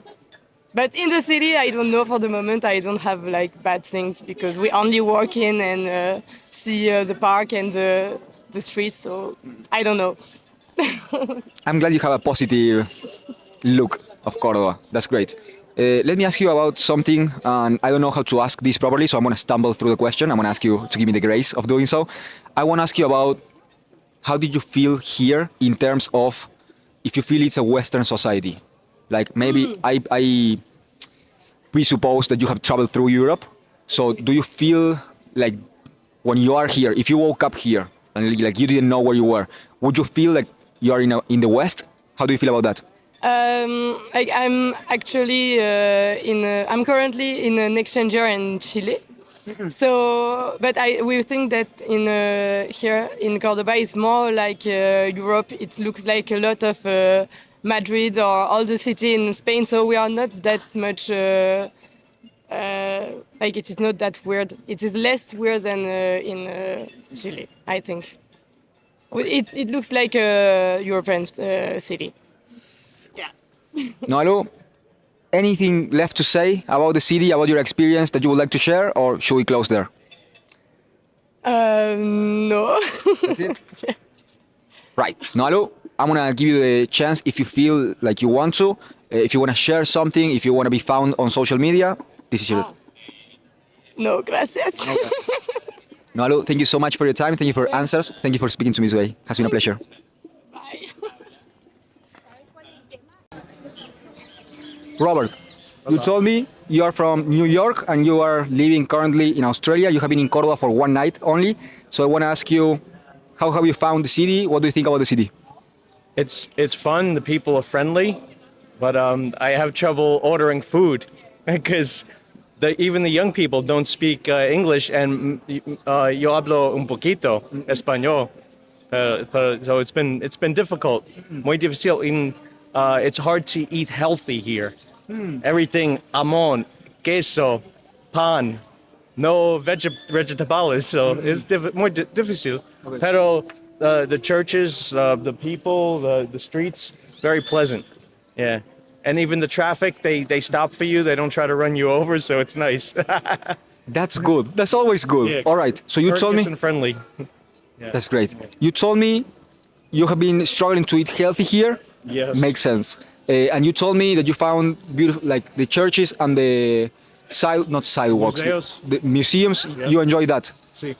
But in the city, I don't know for the moment. I don't have like bad things because we only walk in and see the park and the streets. So I don't know. I'm glad you have a positive look of Cordoba. That's great. Let me ask you about something, and I don't know how to ask this properly, so I'm going to stumble through the question. I'm going to ask you to give me the grace of doing so. I want to ask you about how did you feel here in terms of if you feel it's a Western society? Like maybe I presuppose that you have traveled through Europe. So do you feel like when you are here, if you woke up here and like you didn't know where you were, would you feel like you are in the West? How do you feel about that? I'm actually I'm currently in an exchanger in Chile. So, but we think that in here in Cordoba is more like Europe. It looks like a lot of Madrid or all the city in Spain. So we are not that much like it is not that weird. It is less weird than in Chile, I think. It looks like a European city. Noalu, anything left to say about the city, about your experience that you would like to share, or should we close there? No. That's it? Right. Noalu, I'm going to give you the chance if you feel like you want to. If you want to share something, if you want to be found on social media, this is yours. No, gracias. Noalu, thank you so much for your time. Thank you for your answers. Thank you for speaking to me today. It has been a pleasure. Bye. Robert, you told me you are from New York and you are living currently in Australia. You have been in Cordoba for one night only. So I want to ask you, how have you found the city? What do you think about the city? It's fun. The people are friendly, but I have trouble ordering food because even the young people don't speak English, and yo hablo un poquito español. So it's been difficult. Muy difícil. It's hard to eat healthy here. Everything jamón, queso, pan, no vegetables. So it's muy difícil. Pero the churches, the people, the streets, very pleasant. Yeah. And even the traffic, they stop for you. They don't try to run you over, so it's nice. That's good. That's always good. Yeah. All right. So you told me. Courteous and friendly. That's great. You told me you have been struggling to eat healthy here. Yes. Makes sense. And you told me that you found beautiful, like the churches and the not sidewalks, Museos. the museums. Yeah. You enjoy that. See.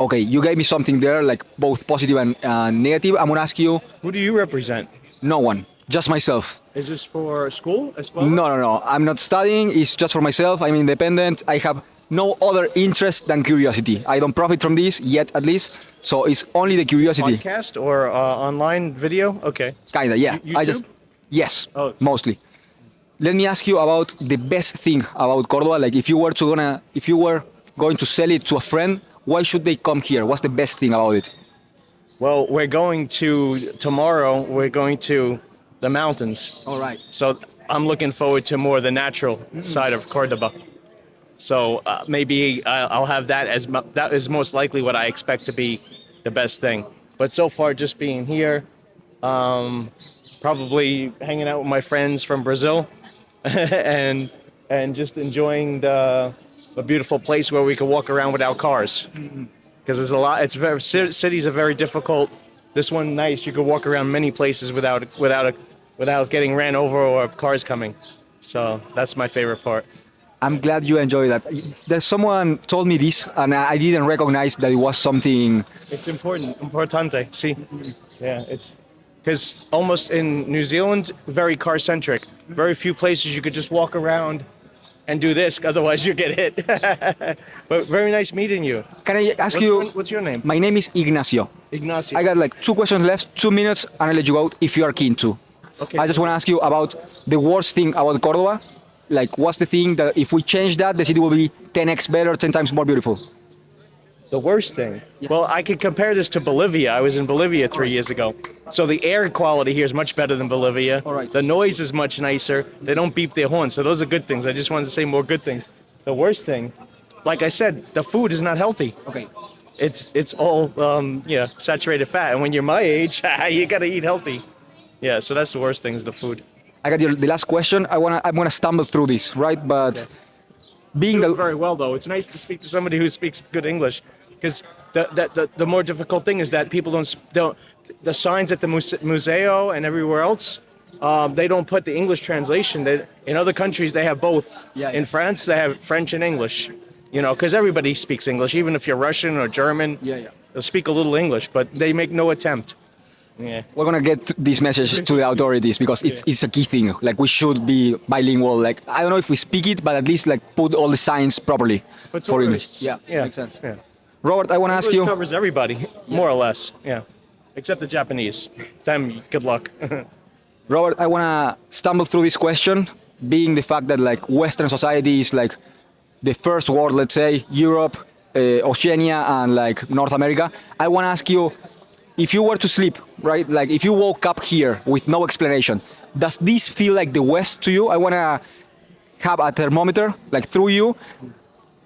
Okay, you gave me something there, like both positive and negative. I'm gonna ask you. Who do you represent? No one, just myself. Is this for school? Español? No. I'm not studying. It's just for myself. I'm independent. I have no other interest than curiosity. I don't profit from this yet, at least. So it's only the curiosity. Podcast or online video? Okay. Kinda, yeah. YouTube? Yes, Oh. mostly. Let me ask you about the best thing about Cordoba. Like, if you were going to sell it to a friend, why should they come here? What's the best thing about it? Well, tomorrow we're going to the mountains. All right. So I'm looking forward to more the natural side of Cordoba. So maybe I'll have that that is most likely what I expect to be the best thing. But so far, just being here, probably hanging out with my friends from Brazil, and just enjoying the beautiful place where we can walk around without cars. Because there's a lot. Cities are very difficult. This one nice. You could walk around many places without getting ran over or cars coming. So that's my favorite part. I'm glad you enjoy that. There's someone told me this, and I didn't recognize that it was something. It's importante. See, yeah, it's because almost in New Zealand, very car-centric. Very few places you could just walk around and do this, otherwise you get hit. But very nice meeting you. Can I ask you? What's your name? My name is Ignacio. Ignacio. I got like 2 questions left, 2 minutes, and I'll let you go if you are keen to. Okay. I just want to ask you about the worst thing about Cordoba. Like, what's the thing that if we change that, the city will be 10x better, 10 times more beautiful? The worst thing? Yeah. Well, I could compare this to Bolivia. I was in Bolivia 3 years ago. So the air quality here is much better than Bolivia. All right. The noise is much nicer. They don't beep their horns. So those are good things. I just wanted to say more good things. The worst thing, like I said, the food is not healthy. Okay. It's all saturated fat. And when you're my age, you got to eat healthy. Yeah, so that's the worst thing is the food. I got the last question. I'm gonna stumble through this, right? But being Do it very well, though. It's nice to speak to somebody who speaks good English, because the more difficult thing is that people don't the signs at the museo and everywhere else. They don't put the English translation. In other countries, they have both. Yeah. In France, they have French and English. Because everybody speaks English, even if you're Russian or German. Yeah. They'll speak a little English, but they make no attempt. Yeah. We're gonna get this message to the authorities because it's a key thing. Like, we should be bilingual. Like, I don't know if we speak it, but at least like put all the signs properly for English. Yeah, Makes sense. Yeah. Robert, I want to ask English you. covers everybody, more or less. Yeah, except the Japanese. Them, good luck. Robert, I want to stumble through this question, being the fact that like Western society is like the first world, let's say, Europe, Oceania, and like North America. I want to ask you, if you were to sleep, right? Like if you woke up here with no explanation, does this feel like the West to you? I want to have a thermometer, like through you.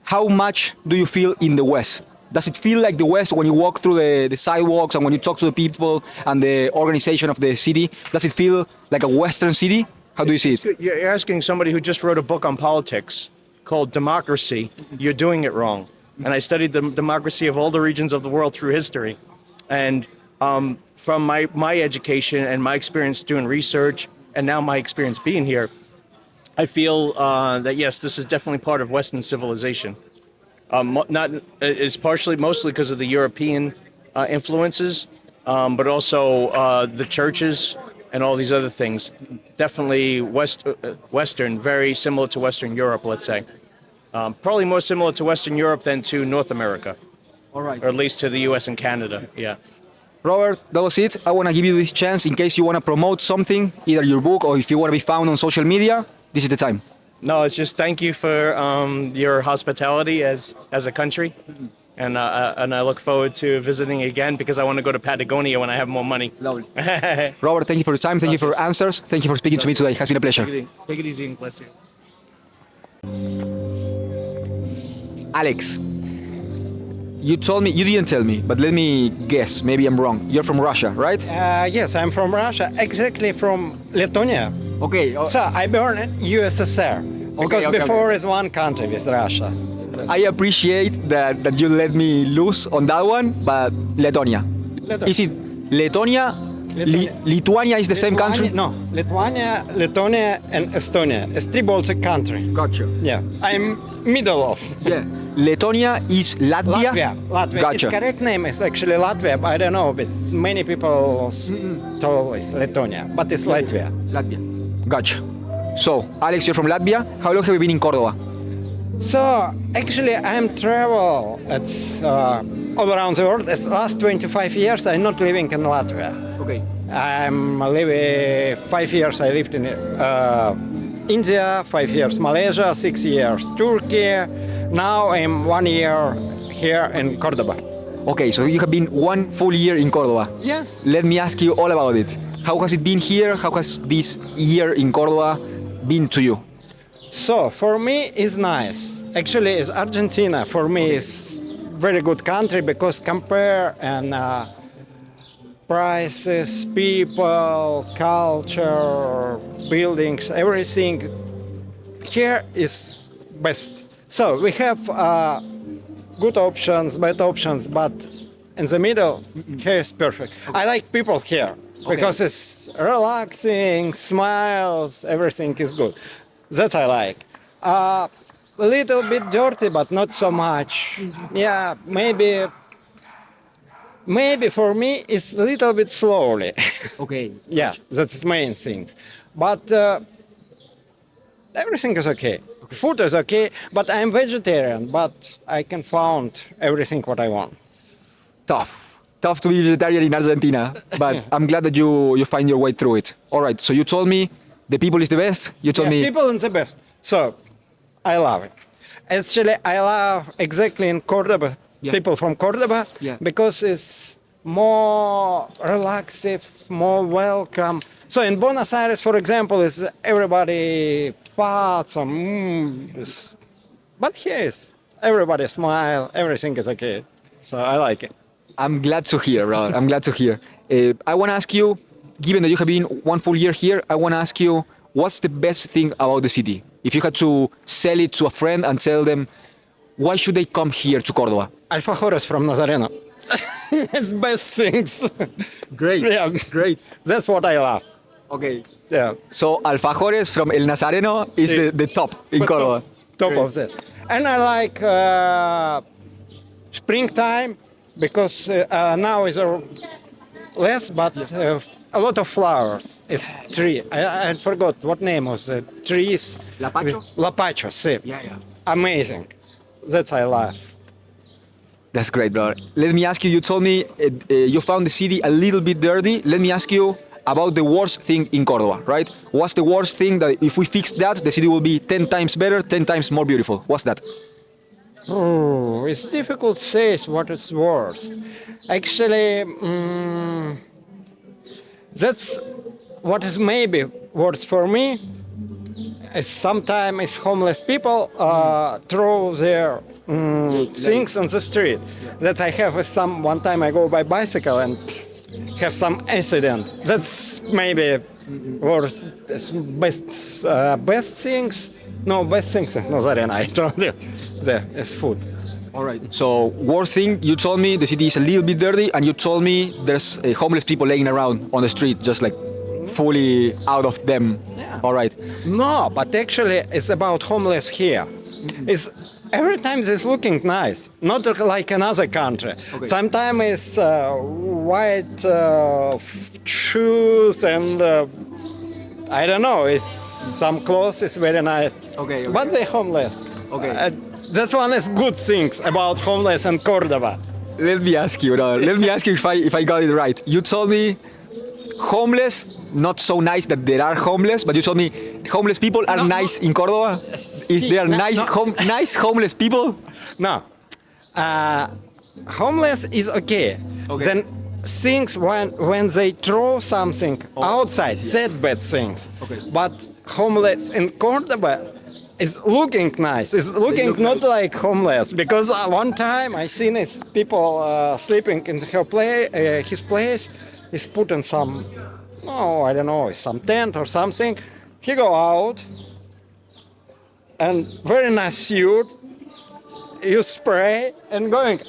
How much do you feel in the West? Does it feel like the West when you walk through the sidewalks and when you talk to the people and the organization of the city? Does it feel like a Western city? How do you see it? You're asking somebody who just wrote a book on politics called Democracy. You're doing it wrong. And I studied the democracy of all the regions of the world through history. And from my education and my experience doing research, and now my experience being here, I feel that yes, this is definitely part of Western civilization. It's mostly because of the European influences, but also the churches and all these other things. Definitely Western, very similar to Western Europe, let's say. Probably more similar to Western Europe than to North America. All right. Or at least to the US and Canada, yeah. Robert, that was it. I want to give you this chance in case you want to promote something, either your book or if you want to be found on social media. This is the time. No, it's just thank you for your hospitality as a country. And I look forward to visiting again because I want to go to Patagonia when I have more money. Lovely. Robert, thank you for your time. Thank you for your answers. Thank you for speaking to me today. It has been a pleasure. Take it easy and bless you. Alex, you didn't tell me, but let me guess, maybe I'm wrong. You're from Russia, right? Yes, I'm from Russia, exactly from Lithuania. Okay. So I born in USSR because before is one country with Russia. I appreciate that you let me loose on that one, but Lithuania. Is it Lithuania? Lithuania is the same country? No, Lithuania, Lithuania, and Estonia. It's three Baltic country. Gotcha. Yeah, I'm middle of. Yeah. Lithuania is Latvia? Latvia. Gotcha. Its correct name is actually Latvia, but I don't know, but many people told it's Lithuania, but it's Latvia. Latvia. Gotcha. So, Alex, you're from Latvia. How long have you been in Cordoba? So actually, I'm travel all around the world. It's last 25 years. I'm not living in Latvia. Okay. I'm living 5 years. I lived in India, 5 years Malaysia, 6 years Turkey. Now I'm 1 year here in Cordoba. Okay, so you have been 1 full year in Cordoba. Yes. Let me ask you all about it. How has it been here? How has this year in Cordoba been to you? So for me, it's nice. Actually, it's Argentina. For me, it's very good country because compare and prices, people, culture, buildings, everything here is best. So we have good options, bad options, but in the middle, here is perfect. I like people here because it's relaxing, smiles, everything is good. That I like. A little bit dirty, but not so much. Yeah, maybe for me it's a little bit slowly. Okay. Yeah, that's the main thing. But everything is okay. Food is okay, but I'm vegetarian, but I can find everything what I want. Tough to be vegetarian in Argentina, but I'm glad that you find your way through it. All right, so you told me the people is the best. You told me people is the best. So I love it. Actually, I love exactly in Cordoba, people from Cordoba, because it's more relaxing, more welcome. So in Buenos Aires, for example, is everybody fast, but here is everybody smile, everything is okay. So I like it. I'm glad to hear, Robert. I'm glad to hear. I want to ask you, given that you have been 1 full year here, I want to ask you, what's the best thing about the city? If you had to sell it to a friend and tell them, why should they come here to Cordoba? Alfajores from Nazareno. It's best things. Great. Yeah, great. That's what I love. Okay. Yeah. So Alfajores from El Nazareno is the top in Cordoba. Top of that. And I like springtime because now is less, but a lot of flowers. It's tree. I forgot what name of the trees. Lapacho? Lapacho, see. Yeah. Amazing. That's I love. That's great, brother. Let me ask you, you told me you found the city a little bit dirty. Let me ask you, about the worst thing in Cordoba, right? What's the worst thing that if we fix that, the city will be 10 times better, 10 times more beautiful? What's that? Oh, it's difficult to say what is worst. Actually, that's what is maybe worst for me. Is sometimes homeless people throw their things on the street. That I have with some. One time I go by bicycle and have some incident. That's maybe worst. Best things. No, best things is not that. I told you. There is food. All right. So worst thing, you told me the city is a little bit dirty, and you told me there's homeless people laying around on the street, just like fully out of them. Yeah. All right. No, but actually it's about homeless here. It's every time it's looking nice, not like another country. Okay. Sometimes it's white shoes and I don't know. It's some clothes is very nice. Okay. But they're homeless. Okay. This one is good things about homeless in Cordoba. Let me ask you. Let me ask you if I got it right. You told me homeless, not so nice that there are homeless, but you told me homeless people are nice in Cordoba. Is there nice homeless people? No. Homeless is okay. Then things when they throw something outside, that bad things. Okay. But homeless in Cordoba is looking nice. It's looking not like homeless because one time I seen his people sleeping in his place. He's put in some, I don't know, some tent or something. He go out and very nice suit. You spray and going.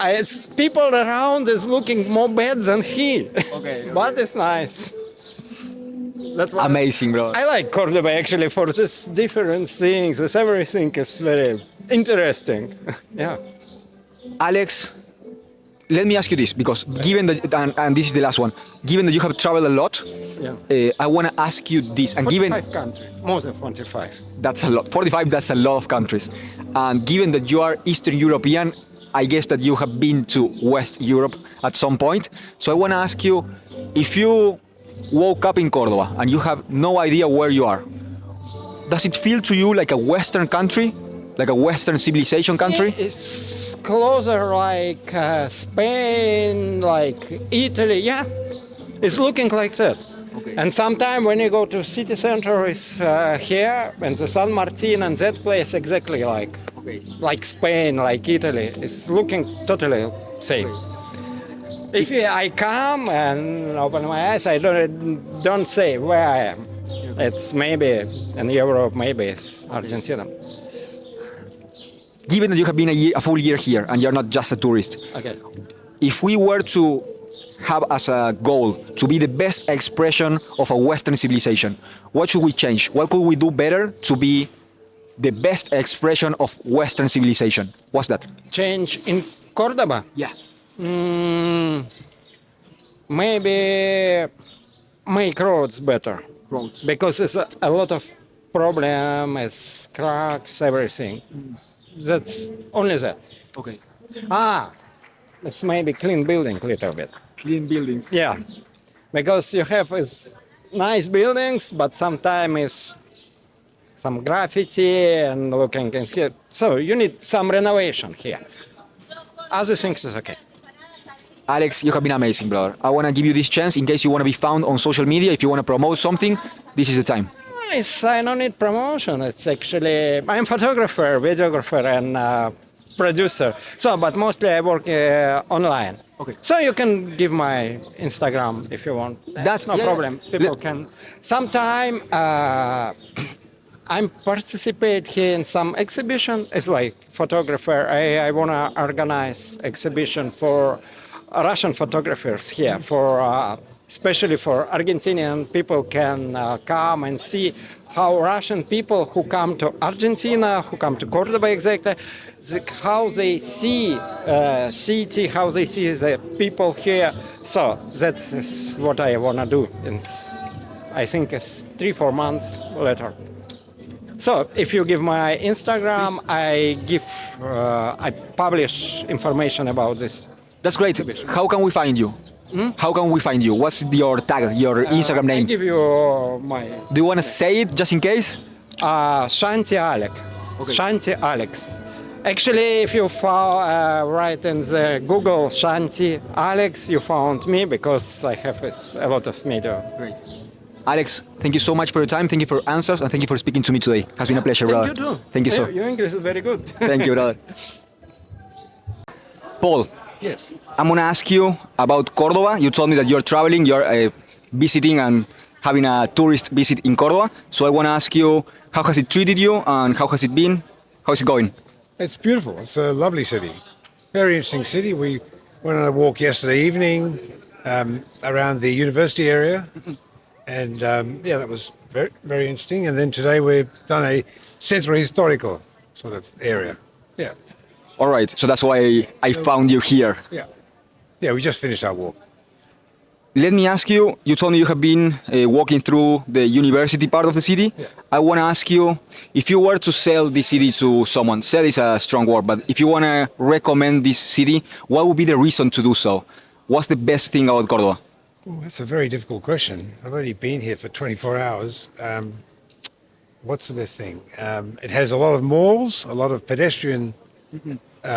It's people around is looking more bad than he. Okay. But it's nice. That's what Amazing, bro. I like Cordoba actually for this different things. This everything is very interesting. Yeah. Alex, let me ask you this, because given that, and this is the last one, given that you have traveled a lot, I want to ask you this, and 45 countries, more than 45. that's a lot. 45, that's a lot of countries, and given that you are Eastern European, I guess that you have been to West Europe at some point. So I want to ask you, if you woke up in Cordoba and you have no idea where you are, does it feel to you like a Western country, like a Western civilization country? It's closer like Spain, like Italy. Yeah, it's looking like that. Okay. And sometimes when you go to city center, it's here and the San Martin and that place exactly like Spain, like Italy. It's looking totally same. If I come and open my eyes, I don't say where I am. It's maybe in Europe, maybe it's Argentina. Given that you have been a full year here and you're not just a tourist, Okay. if we were to have as a goal to be the best expression of a Western civilization, what should we change? What could we do better to be the best expression of Western civilization? What's that? Change in Cordoba? Yeah. Maybe make roads better. Roads. Because it's a lot of problems, cracks, everything. That's only that. Okay. It's maybe clean building a little bit. Clean buildings. Yeah, because you have nice buildings, but sometimes it's some graffiti and looking and here. So you need some renovation here. Other things is okay. Alex, you have been amazing, brother. I want to give you this chance in case you want to be found on social media. If you want to promote something, this is the time. I don't need promotion. It's actually, I'm photographer, videographer, and producer. So, but mostly I work online. Okay. So you can give my Instagram if you want. That's no problem. People can. Sometime I'm participate here in some exhibition. It's like photographer. I want to organize exhibition for Russian photographers here, for especially for Argentinian people can come and see how Russian people who come to Argentina, who come to Cordoba exactly, how they see city, how they see the people here. So that's what I want to do. I think it's 3-4 months later. So if you give my Instagram, I publish information about this. That's great. How can we find you? How can we find you? What's your tag, your Instagram I name? give you my Do you want to say it just in case? Shanti Alex. Shanti Alex. Actually, if you write in the Google Shanti Alex, you found me because I have a lot of media. Great. Alex, thank you so much for your time. Thank you for your answers, and thank you for speaking to me today. It has been a pleasure, brother. Thank you too. Thank you, sir. Your English is very good. Thank you, brother. Paul, Yes. I'm gonna ask you about Cordoba. You told me that you're traveling, you're visiting and having a tourist visit in Cordoba. So I wanna ask you, how has it treated you and how has it been? How is it going? It's beautiful. It's a lovely city. Very interesting city. We went on a walk yesterday evening around the university area. And yeah, that was very, very interesting. And then today we've done a centro historical sort of area. Yeah, All right, so that's why I found you here. yeah. Yeah, we just finished our walk. Let me ask you, you told me you have been walking through the university part of the city. Yeah. I want to ask you, if you were to sell this city to someone, sell is a strong word, but if you want to recommend this city, what would be the reason to do so? What's the best thing about Cordoba? Ooh, that's a very difficult question. I've only been here for 24 hours. What's the best thing? It has a lot of malls, a lot of pedestrian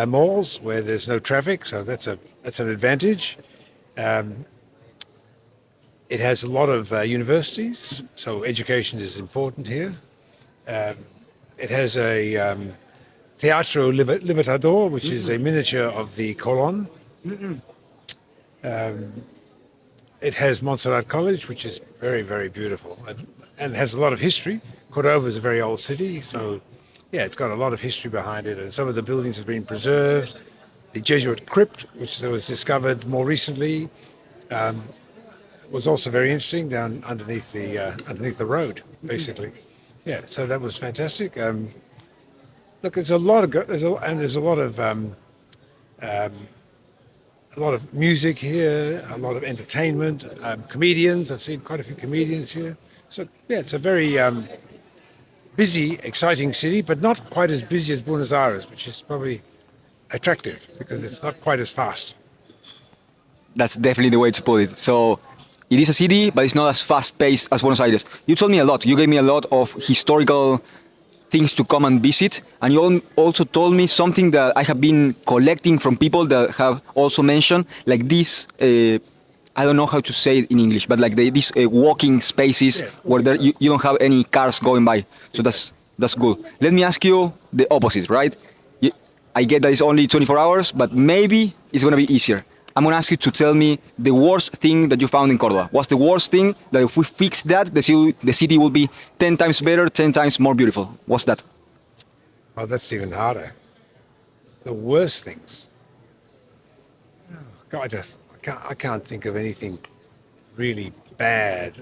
malls where there's no traffic, so that's an advantage. It has a lot of universities, so education is important here. It has a Teatro Libertador, which is a miniature of the Colón. It has Montserrat College, which is very, very beautiful and has a lot of history. Cordoba is a very old city, so yeah, it's got a lot of history behind it, and some of the buildings have been preserved. The Jesuit crypt, which was discovered more recently, was also very interesting down underneath the road, basically. Yeah, so that was fantastic. Look, there's a lot of music here, a lot of entertainment, comedians. I've seen quite a few comedians here. So yeah, it's a very busy, exciting city, but not quite as busy as Buenos Aires, which is probably attractive because it's not quite as fast. That's definitely the way to put it. So it is a city, but it's not as fast-paced as Buenos Aires. You told me a lot. You gave me a lot of historical things to come and visit, and you also told me something that I have been collecting from people that have also mentioned, like this. I don't know how to say it in English, but like these walking spaces where you don't have any cars going by. So that's good. Let me ask you the opposite, right? I get that it's only 24 hours, but maybe it's gonna be easier. I'm gonna ask you to tell me the worst thing that you found in Cordoba. What's the worst thing that if we fix that, the city will be 10 times better, 10 times more beautiful? What's that? Oh, that's even harder. The worst things. Oh, God, I can't think of anything really bad.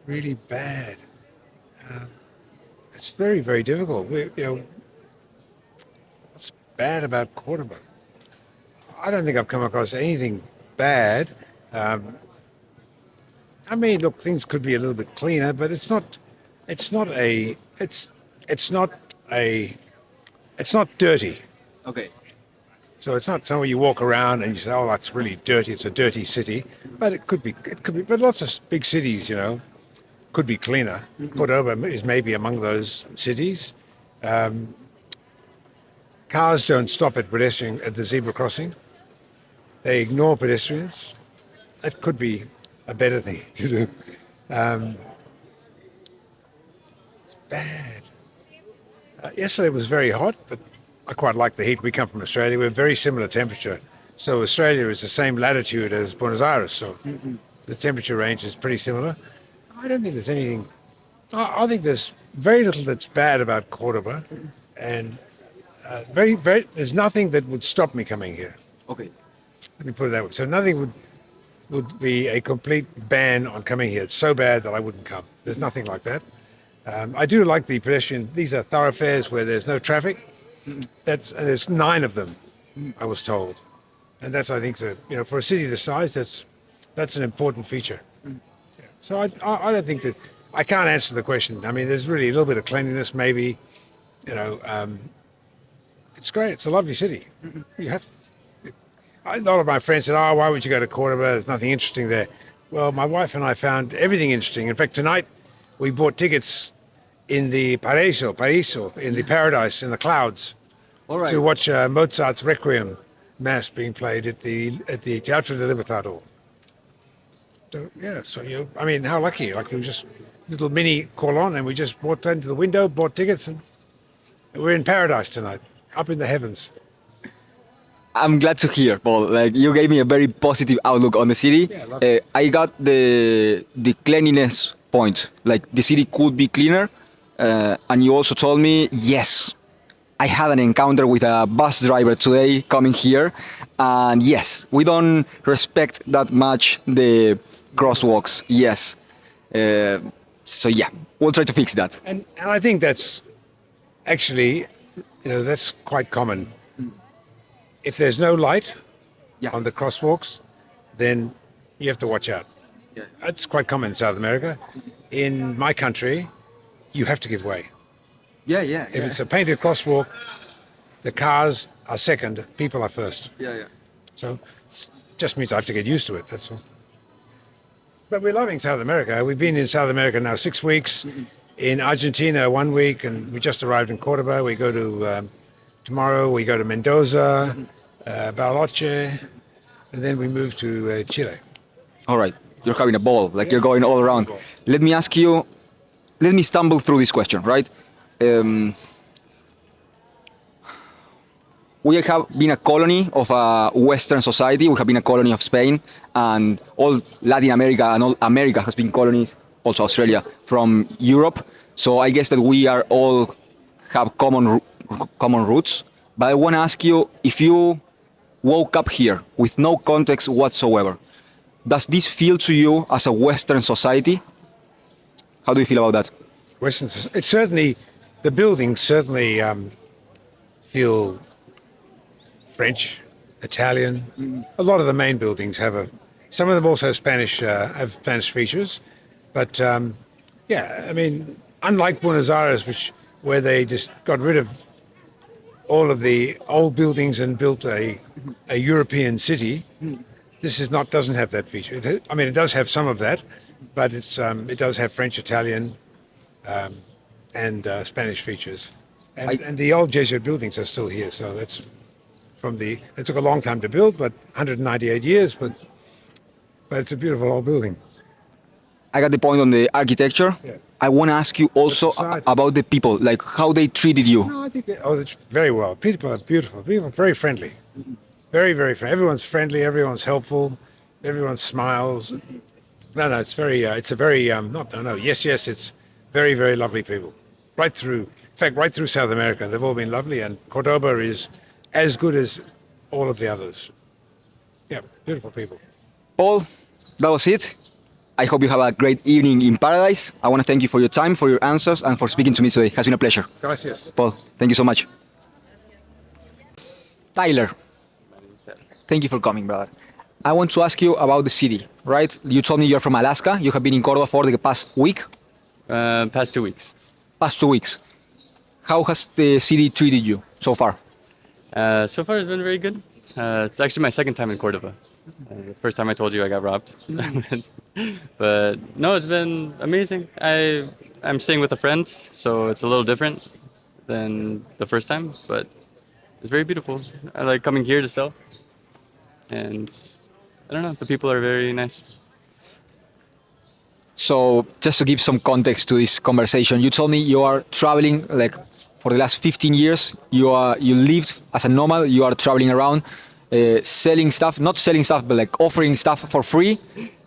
Really bad. It's very, very difficult. What's bad about Cordoba? I don't think I've come across anything bad. I mean, look, things could be a little bit cleaner, but it's not dirty. Okay. So it's not somewhere you walk around and you say, "Oh, that's really dirty." It's a dirty city, but it could be. But lots of big cities, could be cleaner. Cordoba is maybe among those cities. Cars don't stop at the zebra crossing. They ignore pedestrians. That could be a better thing to do. It's bad. Yesterday was very hot, but I quite like the heat. We come from Australia. We're very similar temperature. So Australia is the same latitude as Buenos Aires. So the temperature range is pretty similar. I don't think there's anything. I think there's very little that's bad about Cordoba, and there's nothing that would stop me coming here. Okay. Let me put it that way. So nothing would be a complete ban on coming here. It's so bad that I wouldn't come. There's nothing like that. I do like the pedestrian. These are thoroughfares where there's no traffic. There's 9 of them, I was told, and that's, I think, for a city this size, that's an important feature. Yeah. So I don't think that I can't answer the question. I mean, there's really a little bit of cleanliness, maybe. It's great. It's a lovely city. A lot of my friends said, "Oh, why would you go to Cordoba? There's nothing interesting there." Well, my wife and I found everything interesting. In fact, tonight we bought tickets in the Paraiso, in the paradise, in the clouds, All right. to watch Mozart's Requiem mass being played at the Teatro de Libertador. So yeah, I mean, how lucky! Like, we just little mini Colon, and we just walked into the window, bought tickets, and we're in paradise tonight, up in the heavens. I'm glad to hear, Paul. Like, you gave me a very positive outlook on the city. Yeah, I got the cleanliness point. Like, the city could be cleaner, and you also told me, yes, I had an encounter with a bus driver today coming here, and yes, we don't respect that much the crosswalks. Yes, so yeah, we'll try to fix that. And I think that's actually, that's quite common. If there's no light on the crosswalks, then you have to watch out. Yeah. That's quite common in South America. In my country, you have to give way. Yeah. If it's a painted crosswalk, the cars are second, people are first. Yeah. So it just means I have to get used to it, that's all. But we're loving South America. We've been in South America now 6 weeks, in Argentina 1 week, and we just arrived in Cordoba. We go to, tomorrow we go to Mendoza, Bariloche, and then we move to Chile. All right, you're having a ball, like you're going all around. Let me ask you, let me stumble through this question, right? We have been a colony of a Western society. We have been a colony of Spain, and all Latin America and all America has been colonies, also Australia, from Europe. So I guess that we are all have common roots. But I want to ask you, if you woke up here with no context whatsoever, does this feel to you as a Western society? How do you feel about that? Western, it's certainly, the buildings certainly feel French, Italian. A lot of the main buildings have some of them also have Spanish features. But yeah, I mean, unlike Buenos Aires, where they just got rid of all of the old buildings and built a European city, this doesn't have that feature. It does have some of that, but it does have French, Italian, and Spanish features. And the old Jesuit buildings are still here, so that's it took a long time to build, but 198 years, but it's a beautiful old building. I got the point on the architecture. Yeah. I want to ask you also about the people, like how they treated you. No, I think it's very well. People are beautiful. People are very friendly. Very, very friendly. Everyone's friendly. Everyone's helpful. Everyone smiles. No, it's very, it's a very, yes, it's very, very lovely people. Right through South America, they've all been lovely, and Cordoba is as good as all of the others. Yeah, beautiful people. Paul, that was it. I hope you have a great evening in paradise. I want to thank you for your time, for your answers, and for speaking to me today. It has been a pleasure. Gracias. Paul, thank you so much. Tyler, thank you for coming, brother. I want to ask you about the city, right? You told me you're from Alaska. You have been in Cordoba for the past week? Past 2 weeks. Past 2 weeks. How has the city treated you so far? So far, it's been very good. It's actually my second time in Cordoba. The first time I told you I got robbed. But no, it's been amazing. I'm staying with a friend, so it's a little different than the first time, but it's very beautiful. I like coming here to sell. And I don't know, the people are very nice. So just to give some context to this conversation, you told me you are traveling like for the last 15 years. You lived as a nomad. You are traveling around, selling stuff, not selling stuff, but like offering stuff for free,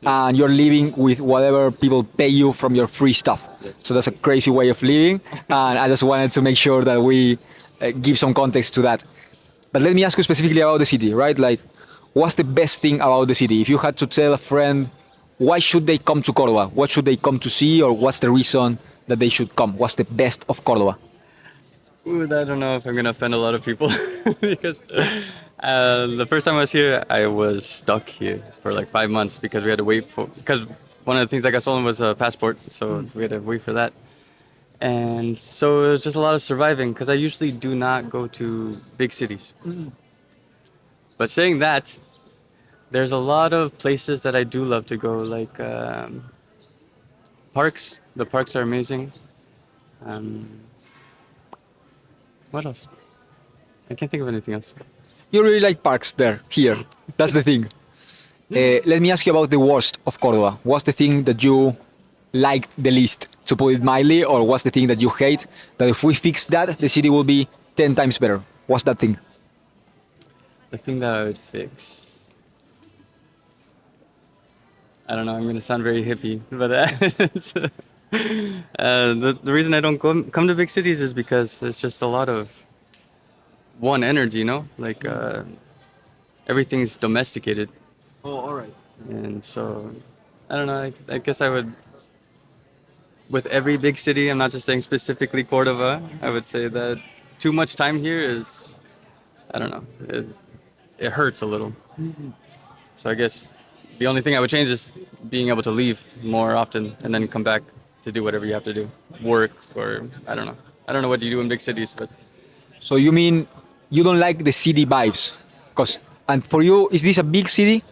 and you're living with whatever people pay you from your free stuff. So that's a crazy way of living, and I just wanted to make sure that we give some context to that. But let me ask you specifically about the city, right? Like, what's the best thing about the city? If you had to tell a friend, why should they come to Cordoba? What should they come to see, or what's the reason that they should come? What's the best of Cordoba? Ooh, I don't know if I'm gonna offend a lot of people because the first time I was here, I was stuck here for like 5 months because we had to wait because one of the things that got stolen was a passport, so we had to wait for that. And so it was just a lot of surviving because I usually do not go to big cities. But saying that, There's a lot of places that I do love to go, like parks. The parks are amazing. Um, what else? I can't think of anything else. You really like parks there, here. That's the thing. Let me ask you about the worst of Cordoba. What's the thing that you liked the least, to put it mildly, or what's the thing that you hate? That if we fix that, the city will be 10 times better. What's that thing? The thing that I would fix. I don't know. I'm gonna sound very hippie, but the reason I don't come to big cities is because it's just a lot of one energy, you know, like everything's domesticated. Oh, all right. And so, I don't know. I guess I would, with every big city, I'm not just saying specifically Cordoba. I would say that too much time here is, I don't know, it hurts a little. So I guess the only thing I would change is being able to leave more often and then come back to do whatever you have to do, work or I don't know. I don't know what you do in big cities, but. So you mean you don't like the city vibes? And for you, is this a big city?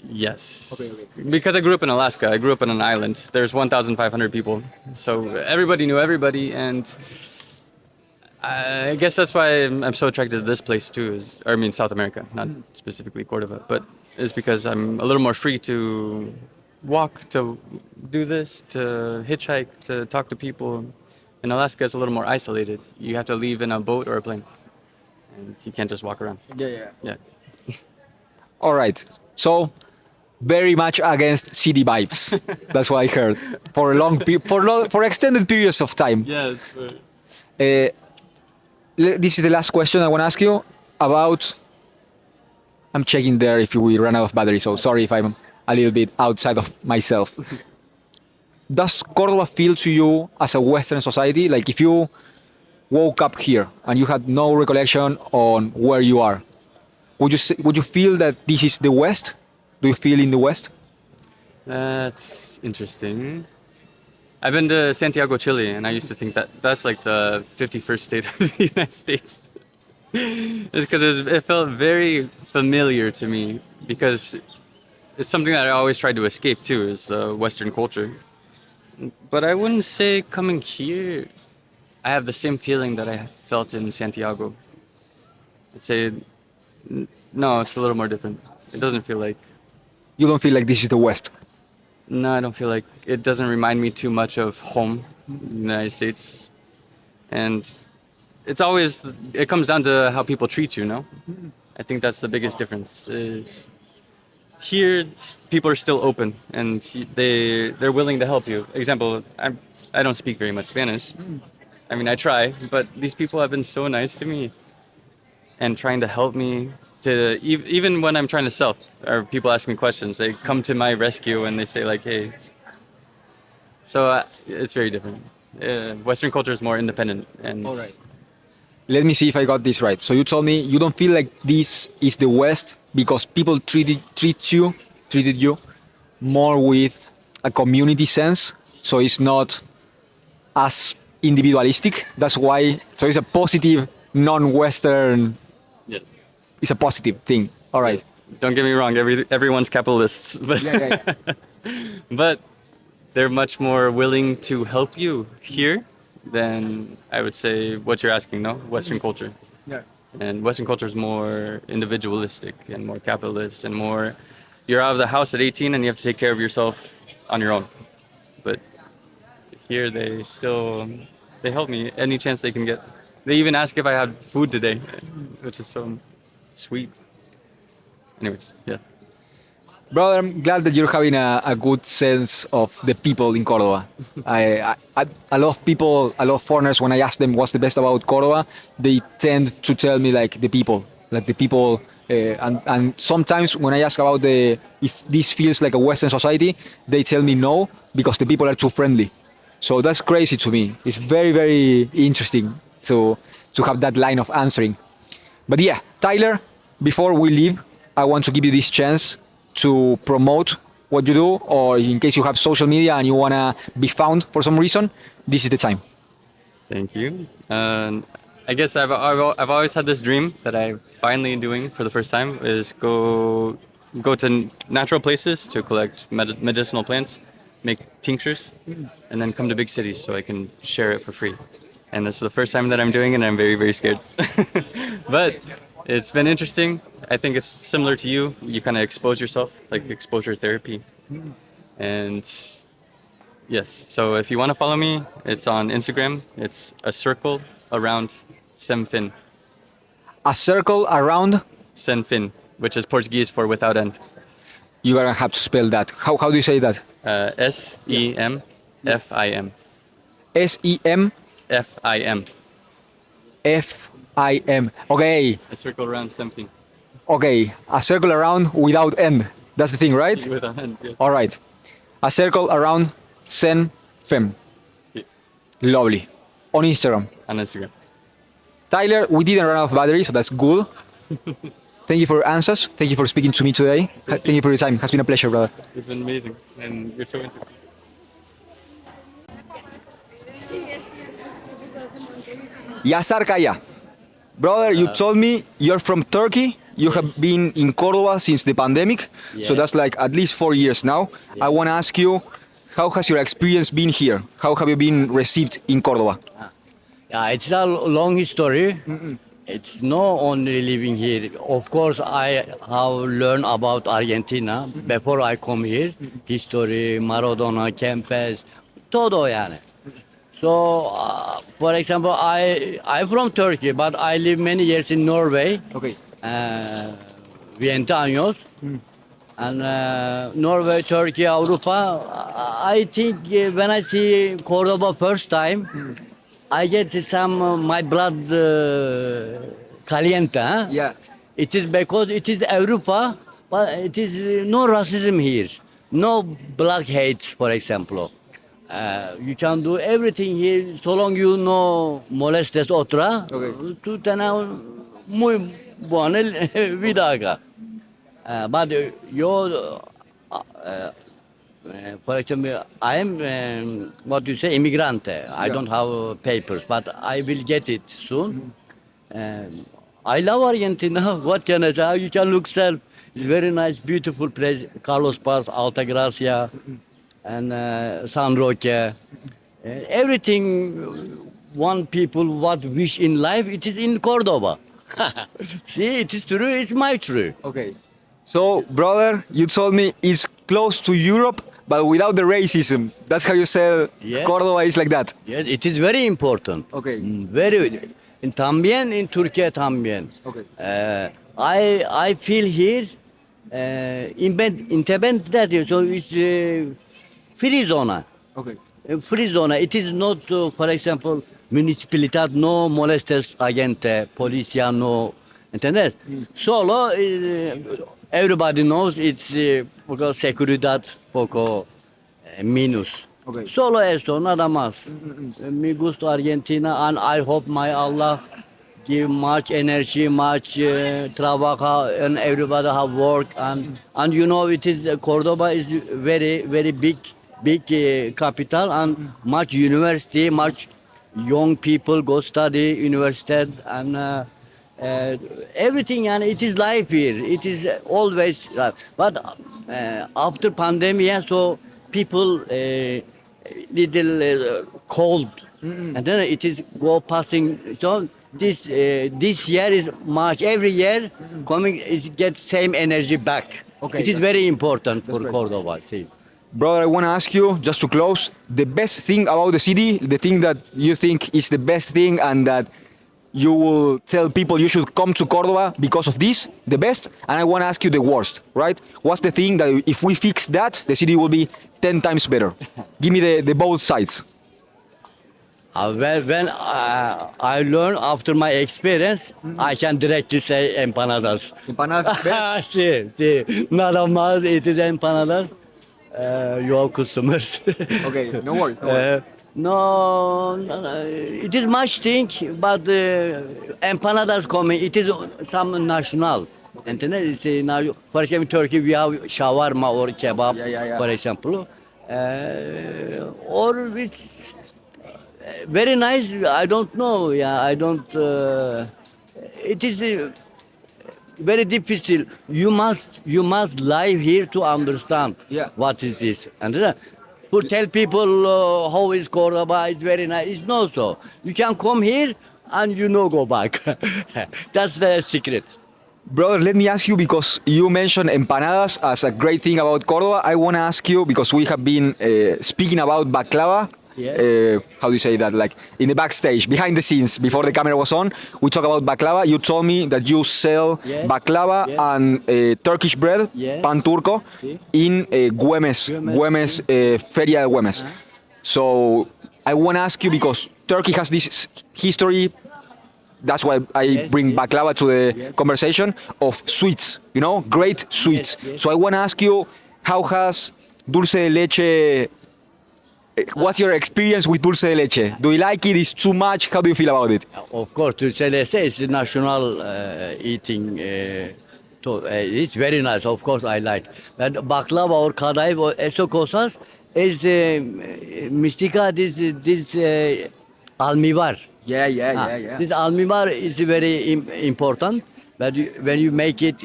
Yes. Okay. Because I grew up in Alaska. I grew up on an island. There's 1,500 people. So everybody knew everybody. And I guess that's why I'm so attracted to this place too. South America, not specifically Cordoba. But it's because I'm a little more free to walk, to do this, to hitchhike, to talk to people. In Alaska, it's a little more isolated. You have to leave in a boat or a plane. And you can't just walk around. Yeah. All right. So, very much against city vibes. That's what I heard. For extended periods of time. Yes. This is the last question I want to ask you about. I'm checking there if we ran out of battery, so sorry if I'm a little bit outside of myself. Does Cordoba feel to you as a Western society? Like if you woke up here and you had no recollection on where you are, would you feel that this is the West? Do you feel in the West? That's interesting. I've been to Santiago, Chile, and I used to think that that's like the 51st state of the United States. It's because it felt very familiar to me because it's something that I always tried to escape too, is the Western culture. But I wouldn't say coming here, I have the same feeling that I felt in Santiago. I'd say, no, it's a little more different. It doesn't feel like... You don't feel like this is the West? No, I don't feel like... It doesn't remind me too much of home in the United States. And it's always... It comes down to how people treat you, no? I think that's the biggest difference. Is here, people are still open and they're willing to help you. Example, I don't speak very much Spanish. I mean, I try, but these people have been so nice to me and trying to help me to, even when I'm trying to sell or people ask me questions, they come to my rescue and they say like, hey. So it's very different. Western culture is more independent. And all right. Let me see if I got this right. So you told me you don't feel like this is the West because people treated you more with a community sense. So it's not as individualistic. That's why. So it's a positive, non-Western. Yeah. It's a positive thing. All right. Don't get me wrong. Everyone's capitalists, but yeah. but they're much more willing to help you here than I would say what you're asking. No, Western culture. Yeah. And Western culture is more individualistic and more capitalist and more. You're out of the house at 18 and you have to take care of yourself on your own. But here they help me any chance they can get. They even ask if I had food today, which is so sweet. Anyways, yeah. Brother, I'm glad that you're having a good sense of the people in Cordoba. A lot of people, a lot of foreigners, when I ask them what's the best about Cordoba, they tend to tell me like the people. And sometimes when I ask about if this feels like a Western society, they tell me no, because the people are too friendly. So that's crazy to me. It's very, very interesting to have that line of answering. But yeah, Tyler, before we leave, I want to give you this chance to promote what you do, or in case you have social media and you want to be found for some reason, this is the time. Thank you. I guess I've always had this dream that I'm finally doing for the first time, is go go to natural places to collect medicinal plants, make tinctures, and then come to big cities so I can share it for free. And this is the first time that I'm doing it, and I'm very, very scared. But it's been interesting. I think it's similar to you. You kind of expose yourself, like exposure therapy. And yes, so if you want to follow me, it's on Instagram. It's a circle around Semfin. A circle around. Semfin, which is Portuguese for without end. You're gonna have to spell that. How do you say that? Semfim. SEM. FIM. FIM. Okay. A circle around Semfin. Okay. A circle around without end. That's the thing, right? Without end, yeah. All right. A circle around Sen Fem. Yeah. Lovely. On Instagram. On Instagram. Tyler, we didn't run out of battery, so that's cool. Thank you for your answers. Thank you for speaking to me today. Thank you for your time. It has been a pleasure, brother. It's been amazing, and you're so interesting. Yasar Kaya. Brother, you told me you're from Turkey. You have been in Cordoba since the pandemic. So that's like at least 4 years now. I want to ask you, how has your experience been here? How have you been received in Cordoba? Yeah, it's a long history. It's not only living here. Of course, I have learned about Argentina before I come here. History, Maradona, Kempes, todo yani. So, for example, I'm from Turkey, but I live many years in Norway. Okay. 20 años. And Norway, Turkey, Europa. I think when I see Cordoba first time, I get some my blood caliente. Huh? Yeah. It is because it is Europa, but it is no racism here, no black hate, for example. You can do everything here so long you no molestes otra. Okay. Tú tienes muy buena vida acá. But yo, for example, I am what you say, immigrante. I don't have papers, but I will get it soon. I love Argentina. What can I say? You can look self. It's very nice, beautiful place. Carlos Paz, Altagracia, and San Roque. Everything one people what wish in life, it is in Cordoba. See, it is true. It's my true. Okay. So, brother, you told me it's close to Europe, but without the racism. That's how you said Cordoba is like that. Yes, it is very important. Okay. Very. También in Turkey también. Okay. I feel here independent. So it's free zone. Okay. Free zone. It is not, for example, municipalidad no molestes agente, policia no. ¿Entendés? Solo everybody knows it's poco seguridad, poco minus. Okay. Solo esto, nada más. Me gusta Argentina, and I hope my Allah give much energy, much trabajo, and everybody have work. And you know, it is Cordoba is very very big capital and much university, much young people go study university and. Everything, and it is life here. It is always life. But after pandemic, so people little cold, and then it is go passing. So this year is March. Every year coming is get same energy back. Okay, it is very important for Cordoba. See. Brother, I want to ask you, just to close, the best thing about the city, the thing that you think is the best thing and that you will tell people you should come to Cordoba because of this, the best, and I want to ask you the worst, right? What's the thing that if we fix that, the city will be 10 times better? Give me the both sides. When I learn after my experience, I can directly say empanadas. Empanadas is best? Sí. Nada más, it is empanadas. Your customers. Okay, no worries. No worries. No, it is much thing, but empanadas coming, it is some national. ¿Entiendes? Now, for example, in Turkey we have shawarma or kebab, for example. Or it's very nice, I don't know, I don't, it is very difficult. You must live here to understand what is this. And to tell people how is Cordoba, it's very nice. It's not so. You can come here and go back. That's the secret. Brother, let me ask you, because you mentioned empanadas as a great thing about Cordoba. I want to ask you, because we have been speaking about baklava. How do you say that? Like in the backstage, behind the scenes, before the camera was on, we talk about baklava. You told me that you sell baklava and Turkish bread, pan turco, in Güemes, Feria de Güemes. So I want to ask you, because Turkey has this history. That's why I bring baklava to the conversation of sweets, great sweets. So I want to ask you, how has dulce de leche, what's your experience with dulce de leche? Do you like it? Is too much? How do you feel about it? Of course, dulce de leche is the national eating. It's very nice. Of course, I like. But baklava or kadayıf or esokosas is mystica. This almivar. Yeah. This almivar is very important. But when you make it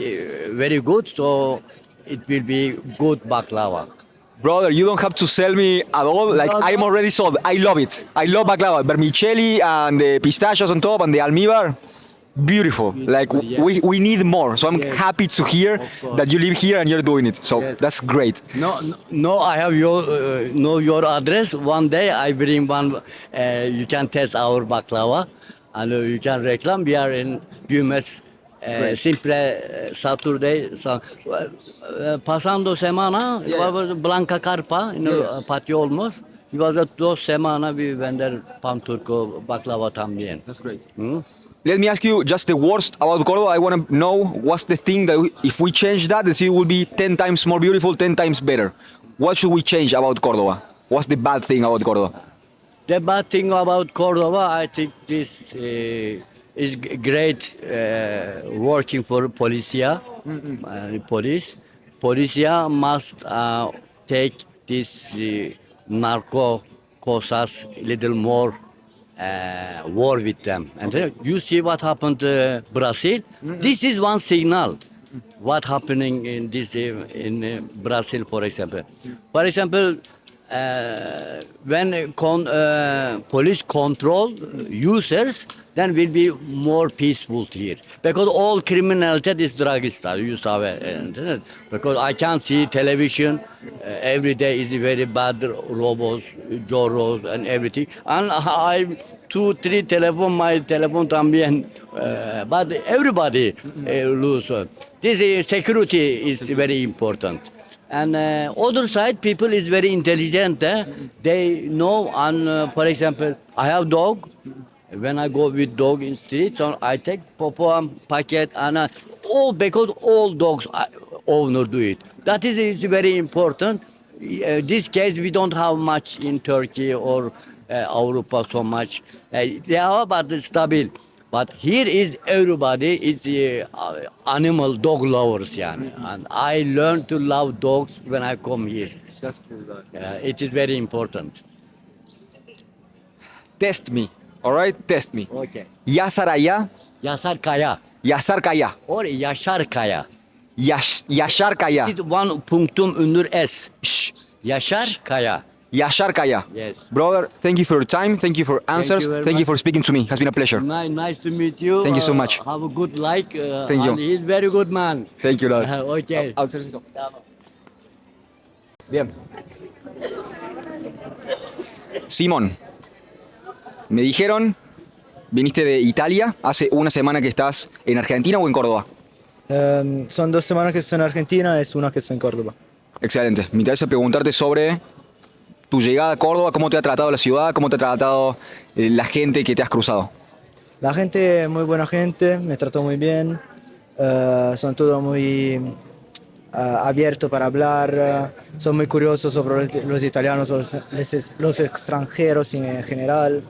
very good, so it will be good baklava. Brother, you don't have to sell me at all. Like, I'm already sold. I love it. I love baklava. Vermicelli and the pistachios on top and the almíbar. Beautiful. Like, we need more. So I'm happy to hear that you live here and you're doing it. So that's great. No, I have your address. One day I bring one. You can test our baklava, and you can reclaim. We are in Güemes. Simple Saturday. Pasando semana, was Blanca Carpa in patio almost. It was a dos semana we vender pan turco baklava también. That's great. Let me ask you just the worst about Cordoba. I want to know what's the thing that if we change that, the city will be 10 times more beautiful, 10 times better. What should we change about Cordoba? What's the bad thing about Cordoba? The bad thing about Cordoba, I think this is great working for Policia, police. Policia must take this narco cosas a little more war with them. And you see what happened to Brazil? This is one signal. What happening in this in Brazil, for example. For example, when police control users, then will be more peaceful here. Because all criminality is drugista, you saw it. Because I can't see television, every day is very bad, robots, joros and everything. And I 2-3 telephone, my telephone también, but everybody lose. This security is very important. And other side, people is very intelligent. They know, and for example, I have dog. When I go with dog in street, so I take popo and packet, and because all dogs owner do it. That is very important. This case we don't have much in Turkey or Europa so much. They are but stable. But here is everybody is animal dog lovers, yani. And I learned to love dogs when I come here. That's cool. It is very important. Test me, all right? Test me. Okay. Yasar allá. Yasar Kaya. Yasar Kaya. Or Yasar Kaya. Yasar Kaya. It one punctum under S. Yasar Kaya. Yasar Kaya. Yes. Brother, thank you for your time. Thank you for answers. Thank you for speaking to me. It has been a pleasure. Nice to meet you. Thank you so much. Have a good like. Thank you. And he's very good man. Thank you, Lord. Okay. Bien. Simón, me dijeron, viniste de Italia, hace una semana que estás en Argentina o en Córdoba. Son 2 semanas que estoy en Argentina, es una que estoy en Córdoba. Excelente. Me interesa preguntarte sobre tu llegada a Córdoba, cómo te ha tratado la ciudad, cómo te ha tratado la gente que te has cruzado. La gente, muy buena gente, me trató muy bien, son todos muy abiertos para hablar, son muy curiosos sobre los italianos, los extranjeros en general,